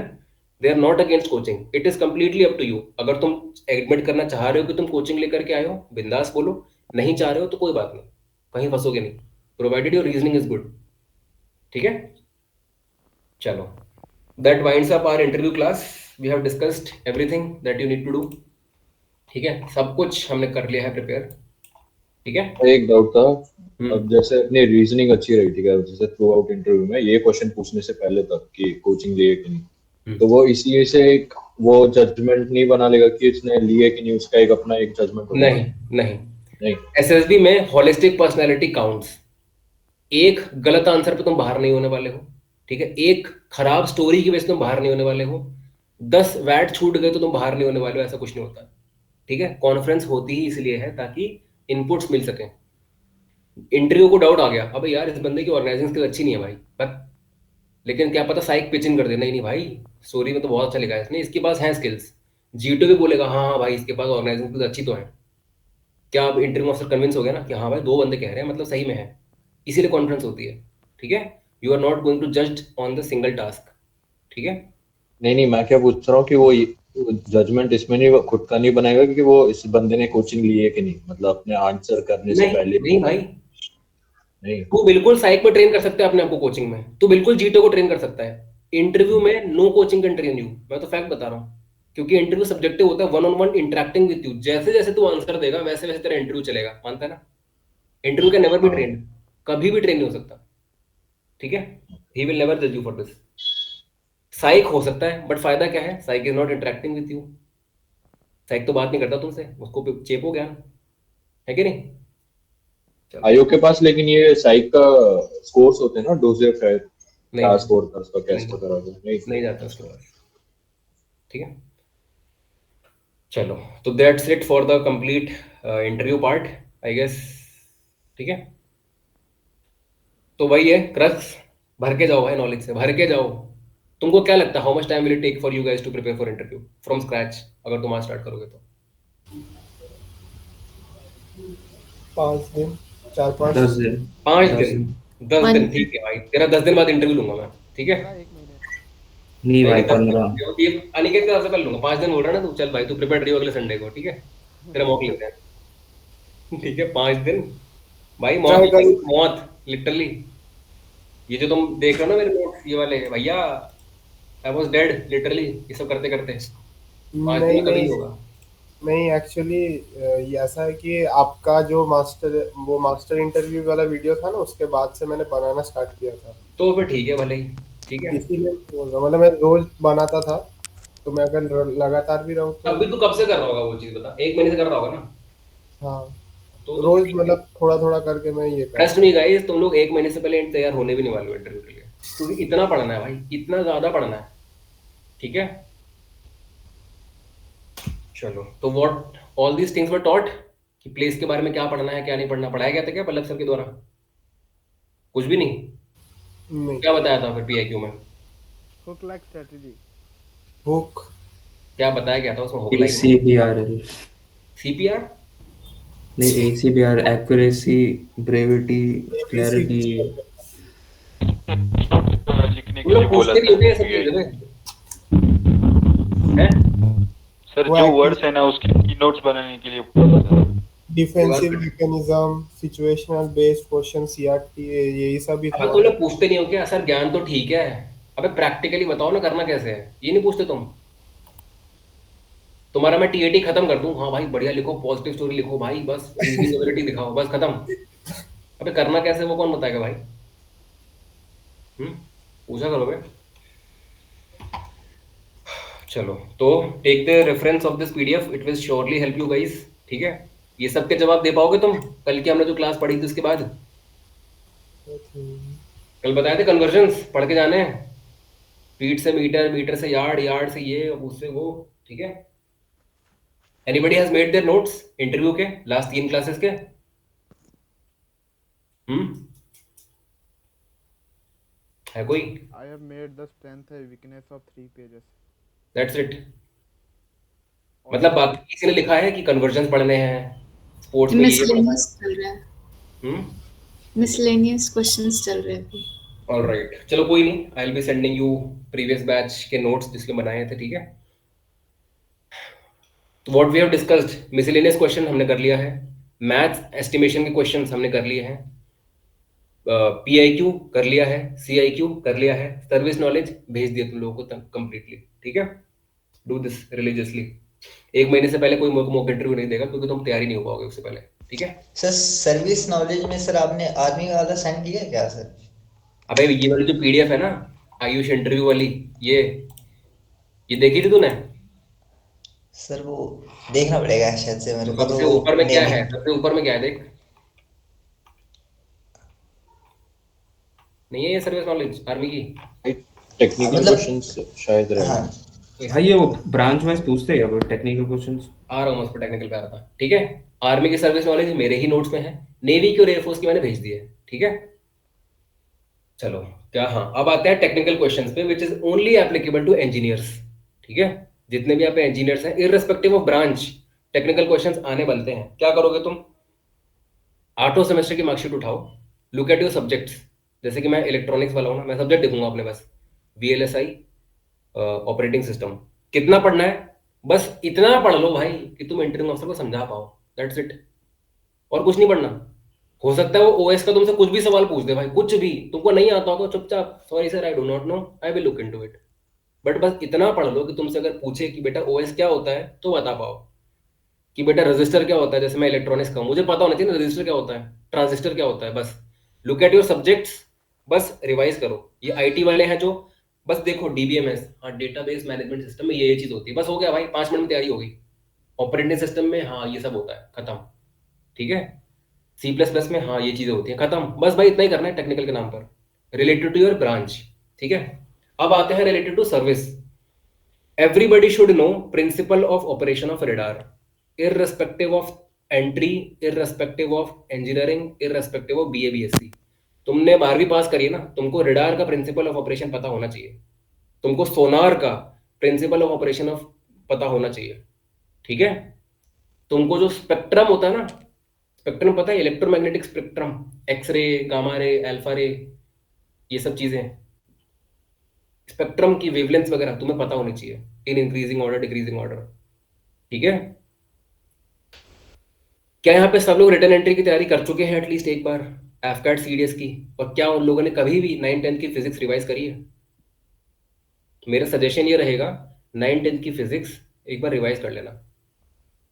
They are not against coaching, it is completely up to you. अगर तुम एडमिट करना चाह रहे हो कि तुम कोचिंग लेकर के आए हो, बिंदास बोलो, नहीं चाह रहे हो तो कोई बात नहीं, कहीं फंसोगे नहीं, provided your reasoning is good. ठीक है, चलो, that winds up our interview class. We have discussed everything that you need to do. ठीक है, सब कुछ हमने कर लिया है प्रिपेयर। ठीक है, एक डाउट था, अब जैसे अपनी रीजनिंग अच्छी रही, ठीक है, जैसे थ्रू आउट इंटरव्यू में ये क्वेश्चन पूछने से पहले तक कि कोचिंग लिए कि नहीं, तो वो इसी से एक वो जजमेंट नहीं बना लेगा कि इसने लिए कि नहीं, उसका एक अपना एक जजमेंट होगा? नहीं नहीं नहीं, एसएसबी में होलिस्टिक पर्सनालिटी काउंट्स। एक गलत आंसर पे तुम बाहर नहीं होने वाले हो, ठीक है, एक खराब स्टोरी की वजह से तुम बाहर नहीं होने वाले हो, 10 वैट छूट गए तो तुम बाहर नहीं होने वाले हो, ऐसा कुछ नहीं होता। ठीक है, कॉन्फ्रेंस होती ही इसलिए है ताकि इनपुट्स मिल सकें। इंटरव्यू को डाउट आ गया, अबे यार इस बंदे की ऑर्गेनाइजिंग स्किल अच्छी नहीं है भाई, बट लेकिन क्या पता साइक पिचिंग कर दे, नहीं नहीं भाई स्टोरी में तो बहुत अच्छा लिखा है इसने, इसके पास है स्किल्स। जीटो भी बोलेगा हाँ हाँ भाई इसके पास ऑर्गेनाइजिंग स्किल्स अच्छी तो है। क्या आप इंटरव्यू ऑफिसर कन्विंस हो गया ना कि हाँ भाई 2 बंदे कह रहे हैं मतलब सही में है, इसीलिए कॉन्फ्रेंस होती है। ठीक है, you are not going to जज ऑन द सिंगल टास्क। ठीक है, नहीं, मैं क्या पूछ रहा हूँ कि वो जजमेंट इसमें नहीं, वो खुद का नहीं बनाएगा कि वो इस बंदे ने कोचिंग ली है कि नहीं, मतलब अपने आंसर करने से पहले? नहीं भाई, नहीं, तू बिल्कुल साइक में ट्रेन कर सकता है अपने आप को, कोचिंग में तू बिल्कुल जीटो को ट्रेन कर सकता है। इंटरव्यू में no coaching can train you, मैं तो फैक्ट बता रहा हूँ, क्योंकि इंटरव्यू सब्जेक्टिव होता है, 1-on-1 इंटरेक्टिंग विद यू, जैसे जैसे तू आंसर देगा वैसे वैसे तेरा इंटरव्यू चलेगा, मानता है ना? Interview can never be train, कभी भी ट्रेन नहीं हो सकता। ठीक है, ही विल नेवर जज यू फॉर दिस। साइक हो सकता है बट फायदा क्या है, psych is not interacting with you, psych तो बात नहीं करता तुमसे, उसको चेपो ज्ञान है कि नहीं? आयोग के पास लेकिन ये साइक का स्कोर्स होते हैं ना, डोजियर शायद क्या स्कोर था उसका, कैसे पता होगा? नहीं जाता उसके पास। ठीक है, चलो, तो that's it for the complete interview part I guess. ठीक है, तो वही है क्रक्स, भर के जाओ भाई, नॉलेज से भर के जाओ। तुमको क्या लगता है how much time will it take for you guys to prepare for interview from scratch, अगर तुम आज स्टार्ट करोगे तो? 5 दिन, 4-5 10 दिन 5 दिन 10 दिन ठीक है भाई, तेरा 10 दिन बाद इंटरव्यू लूंगा मैं। ठीक है, नहीं भाई 15 ये अनिकेत के से कर लूंगा, 5 दिन बोल रहा है ना तू, चल भाई तू प्रिपेयर रही हो अगले संडे को। ठीक है, तेरा मॉक लेते हैं। ठीक है, 5 दिन भाई, मौत लिटरली। ये जो तुम देख रहे हो ना मेरे नोट्स ये वाले, भैया आई वाज डेड लिटरली, ये सब करते करते 5 दिन में कभी नहीं होगा। नहीं एक्चुअली ये ऐसा है कि आपका जो मास्टर इंटरव्यू वाला वीडियो था ना, उसके बाद से मैंने बनाना स्टार्ट किया था, तो फिर ठीक है भले ही। ठीक है, इसीलिए बोल रहा हूं, मतलब मैं रोज बनाता था, तो मैं अगर लगातार भी रहूं तो। अभी तू कब से कर रहा होगा वो चीज बता, 1 महीने से कर रहा होगा ना? हाँ, तो रोज मतलब थोड़ा थोड़ा करके मैं ये ट्रस्ट नहीं गाइस, तुम लोग 1 महीने से पहले तैयार होने भी नहीं वाले हो इंटरव्यू के लिए, क्योंकि इतना पढ़ना है भाई, इतना ज्यादा पढ़ना है। ठीक है, चलो, तो what all these things were taught, कि प्लेस के बारे में क्या पढ़ना है क्या नहीं पढ़ना, पढ़ाया गया था क्या पल्लव सर के द्वारा? कुछ भी नहीं। क्या बताया था फिर पीआईक्यू में? Hook like strategy. हुक क्या बताया गया था उसमें? हुक लाइक ACBR सीपीआर नहीं, ACBR एक्यूरेसी, ब्रेविटी, क्लैरिटी। लिखने के लिए बोला था सर, जो वर्ड्स है ना उसके कीनोट्स बनाने के लिए बोला था। Defensive mechanism, situational based question, CRT, यही सब भी था। अबे तुम लोग पूछते नहीं हो क्या सर ज्ञान तो ठीक है, अबे प्रैक्टिकली बताओ ना करना कैसे है, ये नहीं पूछते तुम? तुम्हारा मैं टीएटी खत्म कर दूं, हाँ भाई बढ़िया लिखो, पॉजिटिव स्टोरी लिखो भाई, बस रीजनेबिलिटी दिखाओ, बस खत्म। अबे करना कैसे वो कौन बताएगा भाई? पूछा करो बे। चलो, तो take the reference of this PDF, it will surely help you guys. ठीक है, ये सब के जवाब दे पाओगे तुम कल की हमने जो क्लास पढ़ी थी उसके बाद? कल बताए थे कन्वर्जन्स पढ़ के जाने हैं, फीट से मीटर, मीटर से यार्ड, यार्ड से ये, उससे वो। ठीक है, anybody has made their notes interview के लास्ट 3 क्लासेस के? है कोई? I have made the strength and weakness of 3 pages. That's it. मतलब बाकी किसी ने लिखा है कि कन्वर्जन्स पढ़ने हैं, स्पोर्ट्स में ये मिसलेनियस चल रहा है, मिसलेनियस क्वेश्चंस चल रहे हैं अभी। ऑल राइट, चलो कोई नहीं, I will be sending you previous batch के नोट्स जिसके बनाए थे, ठीक है। तो what we have discussed, miscellaneous question हमने कर लिया है, मैथ्स एस्टिमेशन के क्वेश्चंस हमने कर लिए हैं, PIQ कर लिया है, CIQ कर लिया है, सर्विस नॉलेज भेज दिया तुम लोगों को कंप्लीटली, ठीक है। डू दिस रिलीजियसली, 1 महीने से पहले कोई मॉक इंटरव्यू नहीं देगा क्योंकि तुम तैयारी नहीं हो पाओगे उससे पहले, ठीक है। सर सर्विस नॉलेज में सर आपने आर्मी वाला सेंड किया है क्या सर? अबे ये वाली जो PDF है ना, आयुष इंटरव्यू वाली, ये देखी थी तूने? सर वो देखना पड़ेगा शायद से मेरे को, सबसे तो ऊपर में क्या नहीं। है, सबसे ऊपर में क्या है देख, नहीं है ये सर्विस नॉलेज आर्मी की? टेक्निकल मतलब क्वेश्चंस शायद रहे। हाँ हाँ ये वो ब्रांच वाइज पूछते हैं अब टेक्निकल क्वेश्चंस। आ रहा हूँ उस पर, टेक्निकल पे आ रहा था, ठीक है। आर्मी की सर्विस नॉलेज मेरे ही नोट्स में है, नेवी की और एयरफोर्स की मैंने भेज दी है, ठीक है। चलो क्या, हाँ अब आते हैं टेक्निकल क्वेश्चंस पे which is only applicable to engineers, ठीक है। जितने भी यहाँ पे इंजीनियर्स हैं, irrespective of branch, technical questions आने बनते हैं। क्या करोगे तुम, 8 सेमेस्टर की मार्कशीट उठाओ, लुक एट योर सब्जेक्ट्स। जैसे कि मैं इलेक्ट्रॉनिक्स वाला हूँ ना, मैं सब्जेक्ट देखूंगा अपने बस, VLSI, ऑपरेटिंग सिस्टम, कितना पढ़ना है, बस इतना पढ़ लो भाई कि तुम इंटरव्यू अफसर को समझा पाओ, दैट्स इट, और कुछ नहीं पढ़ना। हो सकता है वो OS का तुमसे कुछ भी सवाल पूछ दे भाई, कुछ भी तुमको नहीं आता होगा, चुपचाप sorry sir I do not know, I will look into it, but बस इतना पढ़ लो कि तुमसे अगर पूछे कि बेटा OS क्या होता है तो बता पाओ, कि बेटा रजिस्टर क्या होता है, जैसे मैं इलेक्ट्रॉनिक्स का हूं, मुझे पता होना चाहिए ना रजिस्टर क्या होता है, ट्रांजिस्टर क्या होता है, बस लुक एट योर सब्जेक्ट्स, बस रिवाइज करो। ये IT वाले हैं जो बस देखो DBMS, हाँ डेटाबेस मैनेजमेंट सिस्टम में ये चीज होती है, बस हो गया भाई, 5 मिनट में तैयारी हो गई। ऑपरेटिंग सिस्टम में हाँ ये सब होता है, खत्म, ठीक है। C++ में हाँ ये चीजें होती हैं, खत्म, बस भाई इतना ही करना है टेक्निकल के नाम पर, रिलेटेड टू योर ब्रांच, ठीक है। अब आते हैं related to service. Everybody should know principle of operation of radar, irrespective of entry, irrespective of engineering, irrespective of BA BSc। तुमने 12वीं पास करी है ना, तुमको रेडार का प्रिंसिपल ऑफ ऑपरेशन पता होना चाहिए, तुमको सोनार का प्रिंसिपल ऑफ ऑपरेशन ऑफ पता होना चाहिए, ठीक है। तुमको जो स्पेक्ट्रम होता है ना, स्पेक्ट्रम पता है, electromagnetic spectrum, X ray, gamma ray, alpha ray, ये सब चीजें, स्पेक्ट्रम की वेवलेंथ वगैरह तुम्हें पता होनी चाहिए, in increasing order, decreasing order, ठीक है। क्या यहाँ पे सब लोग रिटर्न एंट्री की तैयारी कर चुके हैं एटलीस्ट एक बार, एफकैट CDS की, और क्या उन लोगों ने कभी भी 9-10 की फिजिक्स रिवाइज करी है? मेरा सजेशन ये रहेगा, 9-10 की फिजिक्स एक बार रिवाइज कर लेना,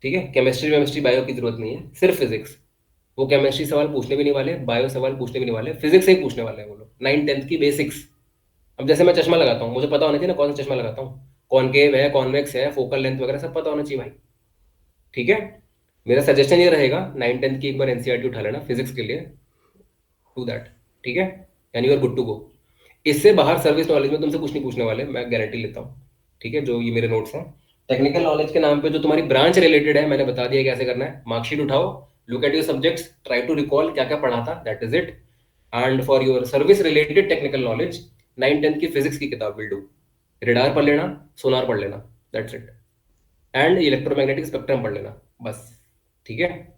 ठीक है। केमिस्ट्री बायो की जरूरत नहीं है, सिर्फ फिजिक्स, वो केमिस्ट्री सवाल पूछने भी नहीं वाले, बायो सवाल पूछने भी नहीं वाले, फिजिक्स से ही पूछने वाले हैं वो लोग, 9-10 की बेसिक्स। अब जैसे मैं चश्मा लगाता हूँ, मुझे पता होना चाहिए ना कौन सा चश्मा लगाता हूँ, कॉनकेव है, कॉन्वेक्स है, फोकल लेंथ वगैरह सब पता होना चाहिए भाई, ठीक है। मेरा सजेशन ये रहेगा, 9-10 की एक बार NCERT उठा लेना फिजिक्स के लिए, डू दैट, ठीक है, यानी you are good to go. इससे बाहर सर्विस नॉलेज में तुमसे कुछ नहीं पूछने वाले, मैं गारंटी लेता हूँ, ठीक है। जो ये मेरे नोट्स हैं टेक्निकल नॉलेज के नाम पे, जो तुम्हारी ब्रांच रिलेटेड है, मैंने बता दिया कैसे करना है। मार्कशीट उठाओ, look at your subjects, try to recall क्या क्या पढ़ा था, that is it. And for your service related technical knowledge, 9-10 की फिजिक्स की किताब विल डू, रेडार पढ़ लेना, सोनार पढ़ लेना, that's it, and electromagnetic spectrum पढ़ लेना, बस, ठीक है।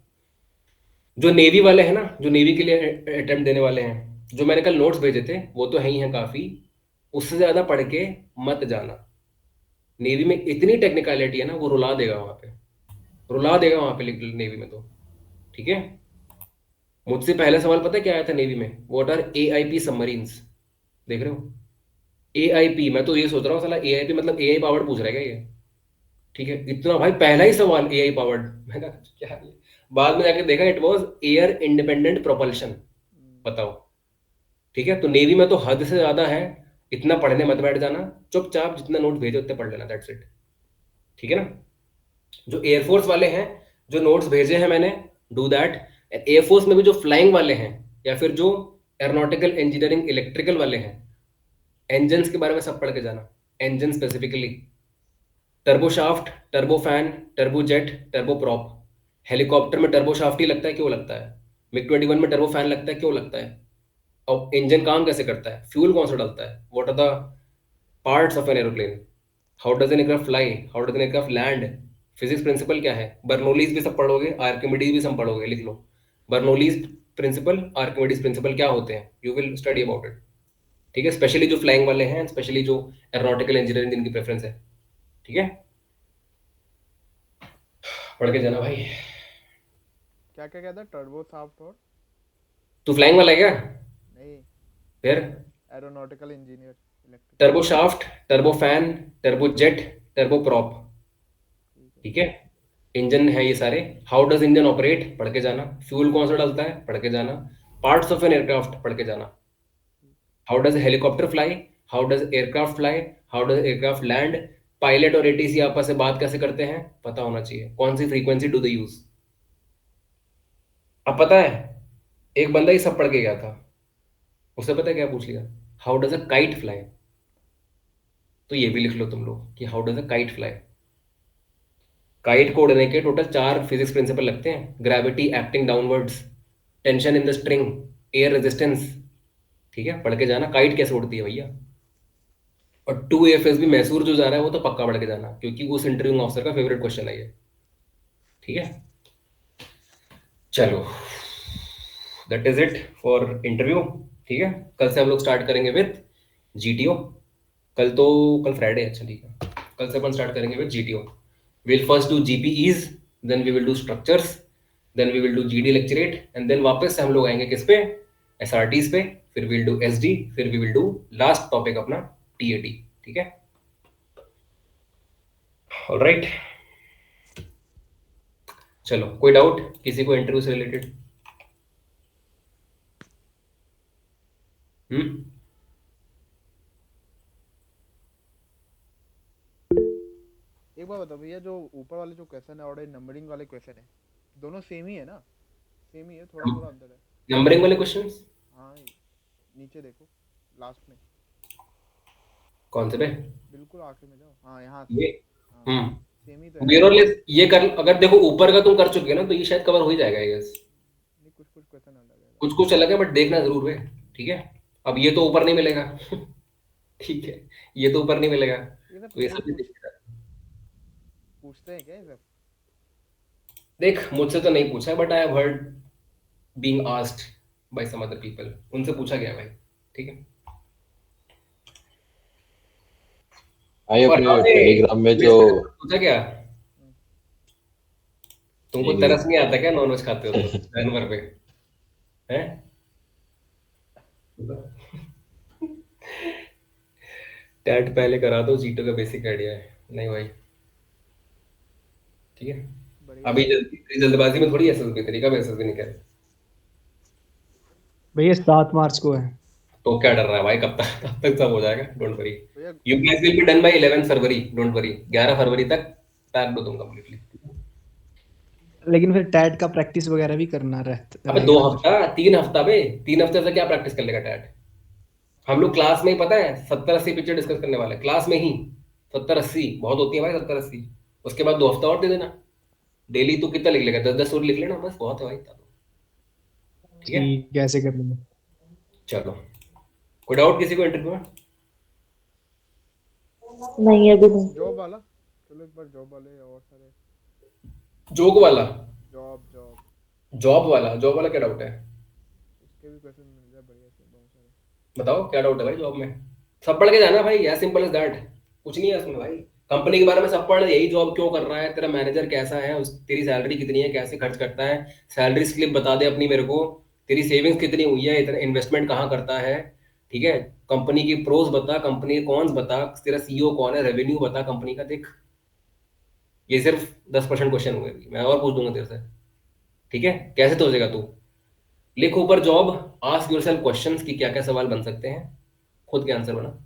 जो नेवी वाले हैं ना, जो नेवी के लिए अटेम्प्ट देने वाले हैं, जो मैंने कल नोट्स भेजे थे वो तो है ही हैं काफी, उससे ज्यादा पढ़ के मत जाना। नेवी में इतनी टेक्निकलिटी है ना, वो रुला देगा वहां पे, रुला देगा वहां पे नेवी में तो, ठीक है। मुझसे पहला सवाल पता है क्या आया था नेवी में, व्हाट आर AIP सबमरीन्स, देख रहे हो AIP, मैं तो ये सोच रहा हूँ साला AIP मतलब AI पावर्ड पूछ रहा है क्या ये, ठीक है। इतना भाई पहला ही सवाल AI पावर्ड, मैंने कहा क्या है ये? बाद में जाके देखा it was air independent propulsion, बताओ, ठीक है। तो नेवी में तो हद से ज्यादा है, इतना पढ़ने मत बैठ जाना, चुपचाप जितना नोट भेजो उतने पढ़ लेना, दैट्स इट, ठीक है ना। जो एयरफोर्स वाले हैं, जो नोट्स भेजे हैं मैंने, डू दैट। एयरफोर्स में भी जो फ्लाइंग वाले हैं, या फिर जो एरोनॉटिकल इंजीनियरिंग इलेक्ट्रिकल वाले हैं, इंजन्स के बारे में सब पढ़ के जाना, engine specifically, turboshaft, turbofan, turbojet, turboprop. Helicopter में टर्बोशाफ्ट ही लगता है, क्यों लगता है? MiG-21 में टर्बोफैन लगता है, क्यों लगता है? और इंजन काम कैसे करता है, फ्यूल कौन सा डालता है, what are the parts of an aeroplane, how does an aircraft fly, how does an aircraft land, physics principle क्या है, बर्नौलीज भी सब पढ़ोगे, आर्किमिडीज भी सब पढ़ोगे, लिख लो, बर्नौलीज प्रिंसिपल, आर्किमिडीज प्रिंसिपल क्या होते हैं, you will study about it, ठीक है, स्पेशली जो फ्लाइंग वाले हैं, स्पेशली जो एरोनॉटिकल इंजीनियरिंग जिनकी प्रेफरेंस है, ठीक है, पढ़ के जाना भाई। क्या क्या कहता है, टर्बो शाफ्ट और तू फ्लाइंग वाला है क्या? नहीं, फिर aeronautical engineer electric. Turbo shaft, turbo fan, turbo jet, turbo prop, ठीक है, इंजन है ये सारे। हाउ डज इंजन ऑपरेट, पढ़ के जाना। फ्यूल कौन सा डलता है, पढ़ के जाना। पार्ट्स ऑफ एन एयरक्राफ्ट, पढ़ के जाना। How does helicopter fly, how does aircraft fly, how does aircraft land. Pilot और एटीसी आपस में बात कैसे करते हैं, पता होना चाहिए। कौन सी फ्रीक्वेंसी डू दे यूज। अब पता है, एक बंदा ही सब पढ़ के गया था, उससे पता है क्या पूछ लिया, how does a kite fly. तो ये भी लिख लो तुम लोग कि how does a kite fly. Kite को उड़ने के टोटल 4 फिजिक्स प्रिंसिपल लगते हैं। Gravity acting downwards, tension in the string, air resistance, ठीक है, पढ़ के जाना। काइट कैसे उड़ती है भैया। और 2 AFS भी मैसूर जो जा रहा है वो तो पक्का पढ़ के जाना, क्योंकि उस इंटरव्यू ऑफिसर का फेवरेट क्वेश्चन है ये, ठीक है। चलो, that is it for interview, ठीक है। कल से हम लोग स्टार्ट करेंगे विद GTO। कल फ्राइडे, अच्छा ठीक है। कल से अपन स्टार्ट करेंगे with GTO। Will first do GPEs, then we will do structures, then we will do GD lecturette, and then वापस से हम लोग आएंगे किस पे, SRTs पे, फिर विल डू SD, फिर we will do last topic अपना TAT, ठीक है। ऑलराइट, चलो, कोई डाउट किसी को इंटरव्यू से रिलेटेड? एक बार बताओ भैया, जो ऊपर वाले जो क्वेश्चन है और नंबरिंग वाले क्वेश्चन है, दोनों सेम ही है ना? सेम ही है, थोड़ा थोड़ा अंतर है। नंबरिंग वाले क्वेश्चंस हाँ, नीचे देखो, लास्ट में। कौन से पे? बिल्कुल आखिर में जाओ, हाँ यहाँ ये हाँ, सेम ही तो है। मोर और लेस ये कर, अगर देखो ऊपर का तुम कर चुके हो ना, तो ये शायद कवर हो ही जाएगा आई गेस। नहीं, कुछ कुछ क्वेश्चन अलग है। कुछ कुछ अलग है, बट देखना जरूर है, ठीक है। अब ये तो ऊपर नहीं मिलेगा ठीक है, ये तो ऊपर नहीं मिलेगा, ये सब तो ये सब भी देखना। पूछते हैं क्या ये सब? देख, मुझसे तो नहीं पूछा, but I have heard being asked by some other people, उनसे पूछा गया भाई, ठीक है। भाई और अपने टेलीग्राम में जो पूछा क्या, तुमको नहीं, तरस नहीं आता क्या नॉनवेज खाते हो तो जानवर पे, हैं? टैट पहले करा दो, जीटो का बेसिक आइडिया है। नहीं भाई, ठीक है, बढ़िया। अभी जल्दबाजी में थोड़ी SSB तरीका में SSB नहीं करे। भैया 7 मार्च को है। तो क्या डर रहा है भाई, कब तक सब हो जाएगा, डोंट वरी। भैया you guys will be done by 11 February, don't worry. 11 फरवरी तक टास्क दो तुम कंप्लीटली। लेकिन फिर टैट का प्रैक्टिस वगैरह भी करना रहता अबे 2 हफ्ता, 3 हफ्ता बे, 3 हफ्ते से क्या प्रैक्टिस कर लेगा टैट। हम लोग क्लास में ही पता है 70-80 पिक्चर डिस्कस करने वाले हैं, क्लास में ही 70-80 बहुत होती है भाई, 70-80। उसके बाद 2 हफ्ता और दे देना। डेली तू कितना लिख लेगा, 10-10 स्टोरी लिख लेना, बस बहुत है भाई, इतना तो ठीक है। ठीक, कैसे कर लेंगे। चलो, कोई डाउट किसी को इंटरव्यू में? नहीं अभी नहीं। जॉब वाला, चलो एक बार जॉब वाले और सारे। जोक वाला, जॉब जॉब जॉब वाला क्या डाउट है, उसके भी क्वेश्चन मिल जाए बढ़िया से, बहुत सारे। बताओ क्या डाउट है भाई जॉब में। सब पढ़ के जाना भाई, एज सिंपल एज दैट, कुछ नहीं है इसमें भाई। कंपनी के बारे में सब पढ़, यही जॉब क्यों कर रहा है, तेरा मैनेजर कैसा है, तेरी सैलरी कितनी है, कैसे खर्च करता है, सैलरी स्लिप बता दे अपनी मेरे को, तेरी सेविंग्स कितनी हुई है, इतना इन्वेस्टमेंट कहाँ करता है, ठीक है। कंपनी की प्रोज बता, कंपनी के कॉन्स बता, तेरा CEO कौन है, रेवेन्यू बता कंपनी का। देख, ये सिर्फ 10% क्वेश्चन हुए, मैं और पूछ दूंगा तेरे से, ठीक है। कैसे तो हो जाएगा तू, लिख ऊपर जॉब, आस्क योरसेल्फ क्वेश्चंस कि क्या क्या सवाल बन सकते हैं, खुद के आंसर बना।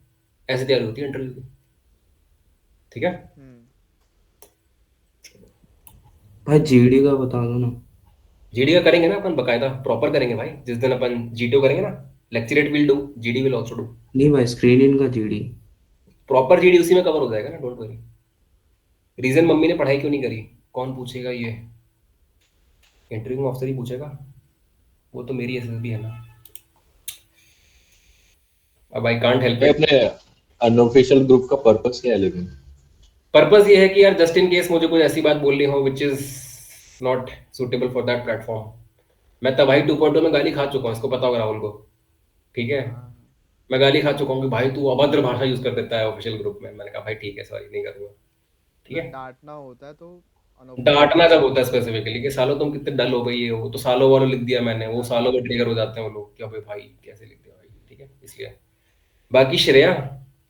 ऐसे तैयारी होती है इंटरव्यू की, ठीक है। भाई GD का बता दो ना। GD का करेंगे ना अपन, बकायदा प्रॉपर करेंगे भाई। जिस दिन अपन GTO करेंगे ना, lecturette will do, GD will also do. नहीं भाई, स्क्रीन इन का GD। प्रॉपर GD उसी में कवर हो जाएगा ना, डोंट वरी। रीजन मम्मी ने पढ़ाई क्यों नहीं करी, कौन पूछेगा, ये इंटरव्यू ऑफिसर ही पूछेगा, वो तो मेरी SSB है ना। अब आई कांट हेल्प भाई इट। अपने अनऑफिशियल ग्रुप का पर्पस क्या है लेकिन? पर्पस ये है कि यार जस्ट इन केस मुझे कुछ ऐसी बात बोलनी हो which is not suitable for that platform. मैं तबाही 2.0 में गाली खा चुका हूँ, इसको पता होगा राहुल को, ठीक है। मैं गाली खा चुका हूँ कि भाई तू अभद्र भाषा यूज कर देता है ऑफिशियल ग्रुप में। मैंने कहा भाई ठीक है, सॉरी, नहीं करूँगा। ठीक मतलब है, डांटना होता है तो अनोप्पा डांटना जब होता है स्पेसिफिकली कि सालों तुम कितने डल हो गई, ये हो तो सालों वालों लिख दिया मैंने, वो सालों में ट्रिगर हो जाते हैं वो लोग कि अबे भाई कैसे लिख दिया भाई। ठीक है, इसलिए। बाकी श्रेया,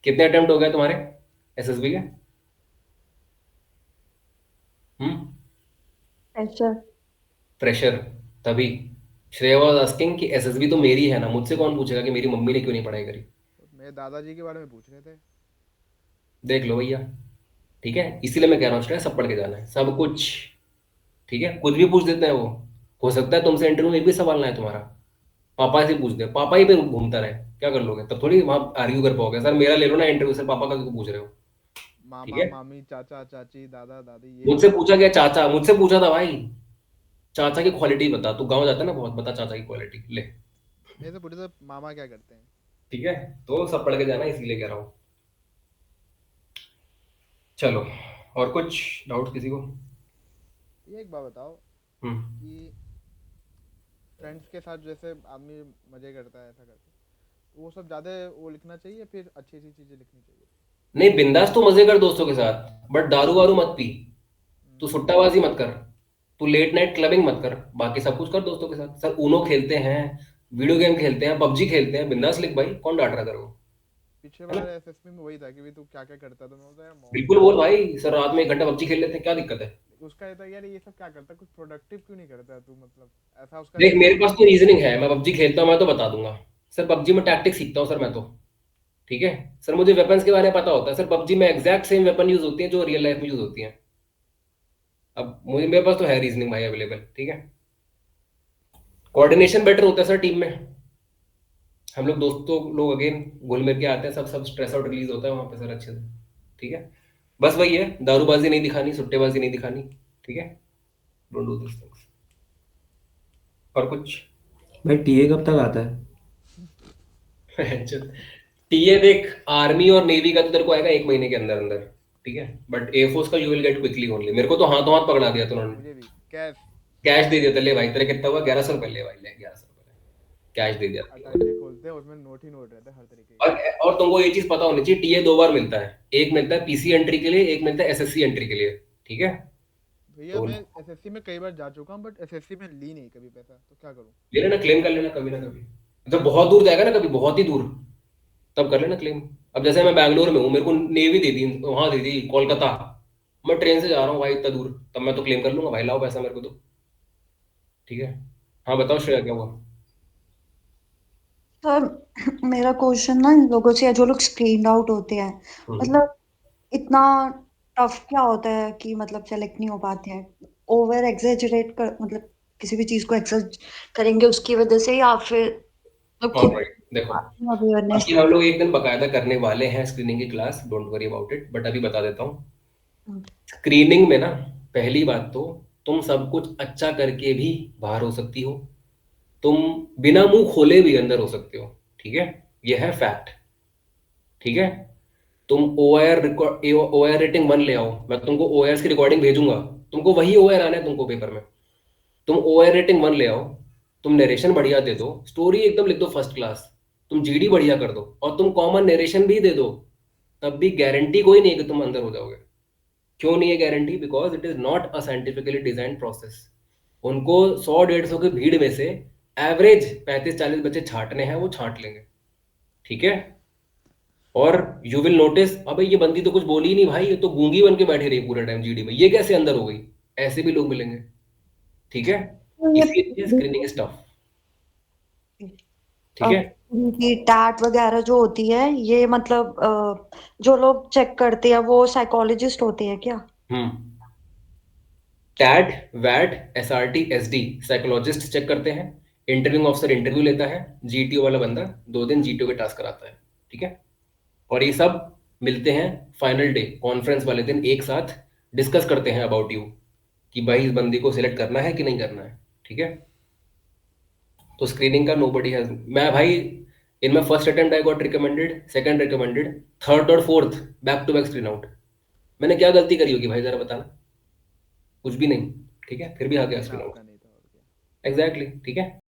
कितने अटेम्प्ट हो गए तुम्हारे एसएसबी के? ऐसा प्रेशर। तभी श्रेया वाज आस्किंग कि एसएसबी तो मेरी है ना, मुझसे कौन पूछेगा कि मेरी मम्मी ने क्यों नहीं पढ़ाई करी। तो मेरे दादाजी के बारे में पूछ रहे थे। देख लो भैया, ठीक है, इसीलिए मैं कह रहा हूँ श्रेया, सब पढ़ के जाना है सब कुछ। ठीक है, कुछ भी पूछ देते हैं वो। हो सकता है तुमसे इंटरव्यू में एक भी सवाल ना है तुम्हारा, पापा से पूछ दे, पापा ही पे घूमता रहे, क्या कर लोगे तब? थोड़ी वहां आर्ग्यू कर पाओगे, सर मेरा ले लो ना इंटरव्यू, सर पापा का क्यों पूछ रहे हो? ठीक मामा है, मामी चाचा चाची दादा दादी ये मुझसे पूछा गया चाचा, मुझसे पूछा था भाई चाचा की क्वालिटी बता, तू गाँव जाता है ना बहुत, बता चाचा की क्वालिटी ले। मेरे से पूछे थे मामा क्या करते हैं। ठीक है, तो सब पढ़ के जाना, इसीलिए कह रहा हूँ। चलो, और कुछ डाउट किसी को? ये एक बात बताओ हम्म कि फ्रेंड्स के साथ जैसे आदमी मजे करता है ऐसा करता है, वो सब ज्यादा वो लिखना चाहिए या फिर अच्छी अच्छी चीजें लिखनी चाहिए? नहीं, बिंदास तो मजे कर दोस्तों के साथ, बट दारू वारू मत पी, तू सुट्टाबाजी मत कर, तू लेट नाइट क्लबिंग मत कर, बाकी सब कुछ कर दोस्तों के साथ। सर ऊनो खेलते हैं, वीडियो गेम खेलते हैं, पबजी खेलते हैं, बिंदास लिख भाई, कौन डांट रहा तेरे को? पिछले है ना? बार एसएसबी में वही था कि भाई तू क्या क्या करता है, तो मैं बोलता यार मौज बिल्कुल बोल भाई, सर रात में 1 घंटा पबजी खेल लेते हैं, क्या दिक्कत है? उसका ये था यार ये सब क्या करता है, कुछ प्रोडक्टिव क्यों नहीं करता है तू, मतलब ऐसा उसका देख मेरे रीजन पास तो रीजनिंग है, मैं पबजी खेलता हूँ, मैं तो बता दूंगा। सर पबजी में टैक्टिक्स सीखता हूँ सर मैं तो। ठीक है सर, मुझे वेपन्स के बारे में पता होता है सर, पबजी में एग्जैक्ट सेम वेपन यूज होती है जो रियल लाइफ में यूज होती है। अब मुझे, मेरे पास तो है रीजनिंग भाई अवेलेबल। ठीक है, कोऑर्डिनेशन बेटर होता है सर टीम में, हम लोग दोस्तों लोग अगेन घुल मिल के आते हैं, सब सब स्ट्रेस आउट रिलीज होता है वहां पे सर अच्छे से। ठीक है, बस वही है, दारूबाजी नहीं दिखानी, सुट्टेबाजी नहीं दिखानी। ठीक है, डोंट डू दिस थिंग्स। और कुछ? भाई टीए कब तक आता है? टीए देख, आर्मी और नेवी का तो तेरे को आएगा 1 महीने के अंदर अंदर। ठीक है, बट एयरफोर्स का you will get quickly only. मेरे को तो हाथों हाथ पकड़ा दिया था उन्होंने, मुझे भी कैश कैश दे दिया था, ले भाई तेरे कितना हुआ, 1100 रुपये ले भाई, ले 1100 रुपये कैश दे दिया था। अटैचे खोलते हैं उसमें नोट ही नोट रहते हैं हर तरीके के। और तुमको ये चीज पता होनी चाहिए, टीए 2 बार मिलता है, एक मिलता है पीसी एंट्री के लिए, एक मिलता है एसएससी एंट्री के लिए। ठीक है, भैया तो मैं एसएससी में कई बार जा चुका हूँ बट एसएससी में ली नहीं कभी पैसा, तो क्या करूँ? ले लेना, क्लेम कर लेना कभी ना कभी, जब बहुत दूर जाएगा ना, कभी बहुत ही दूर, तब कर लेना क्लेम। अब जैसे मैं बैंगलोर में हूँ, मेरे को नेवी दे दी, वहां दे दी कोलकाता, मैं ट्रेन से जा रहा हूँ भाई इतना दूर, तब मैं तो क्लेम कर लूंगा भाई, लाओ पैसा मेरे को तो। ठीक है, हाँ बताओ श्रेया क्या हुआ? सर मेरा क्वेश्चन ना इन लोगों से है जो लोग स्क्रीन आउट होते हैं, मतलब इतना टफ क्या होता है कि मतलब सेलेक्ट नहीं हो पाते हैं? ओवर एग्जेजरेट कर, मतलब किसी भी चीज को एक्सेस करेंगे उसकी वजह से, या फिर मतलब खुद ऑलराइट, देखो अवेयरनेस? बाकी हम लोग एक दिन बकायदा करने वाले हैं स्क्रीनिंग की class, don't worry about it, but अभी बता देता हूँ। स्क्रीनिंग में ना, पहली बात तो तुम सब कुछ अच्छा करके भी बाहर हो सकती हो, तुम बिना मुंह खोले भी अंदर हो सकते हो। ठीक है, ये है फैक्ट। ठीक है, तुम ओ आई आर रेटिंग 1 ले आओ, मैं तुमको ओ की रिकॉर्डिंग भेजूंगा, तुमको वही ओ आना है तुमको पेपर में। तुम ओ आई रेटिंग 1 ले आओ, तुम नरेशन बढ़िया दे दो, स्टोरी एकदम लिख दो फर्स्ट क्लास, तुम जीडी बढ़िया कर दो, और तुम कॉमन नरेशन भी दे दो, तब भी गारंटी कोई नहीं है कि तुम अंदर हो जाओगे। क्यों नहीं है guarantee? Because it is not a scientifically design process. उनको 100-150 की भीड़ में से एवरेज 35-40 बच्चे छांटने हैं, वो छांट लेंगे। ठीक है, और यू विल नोटिस, अबे ये बंदी तो कुछ बोली ही नहीं भाई, ये तो गूंगी बन के बैठी रही पूरे टाइम जीडी में, ये कैसे अंदर हो गई? ऐसे भी लोग मिलेंगे। ठीक है, इसलिए स्क्रीनिंग इज टफ। ठीक है, ये टैट वगैरह जो होती है ये मतलब जो लोग चेक करते हैं वो साइकोलॉजिस्ट होते हैं क्या? टैट, वैट, एसआरटी, एसडी साइकोलॉजिस्ट चेक करते हैं, इंटरव्यूइंग ऑफिसर इंटरव्यू लेता है, जीटीओ वाला बंदा 2 दिन जीटीओ के टास्क कराता है। ठीक है, और ये सब मिलते हैं फाइनल डे कॉन्फ्रेंस वाले दिन, एक साथ डिस्कस करते हैं अबाउट यू, कि भाई इस बंदी को सिलेक्ट करना है कि नहीं करना है। ठीक है, तो स्क्रीनिंग का नोबडी हैज, मैं भाई इनमें first attempt I got recommended, second recommended, third और fourth back to back screen out. मैंने क्या गलती करी होगी भाई, जरा बताना? कुछ भी नहीं। ठीक है, फिर भी आ गया स्क्रीन आउट। आपका नहीं था और क्या। एग्जैक्टली। ठीक है।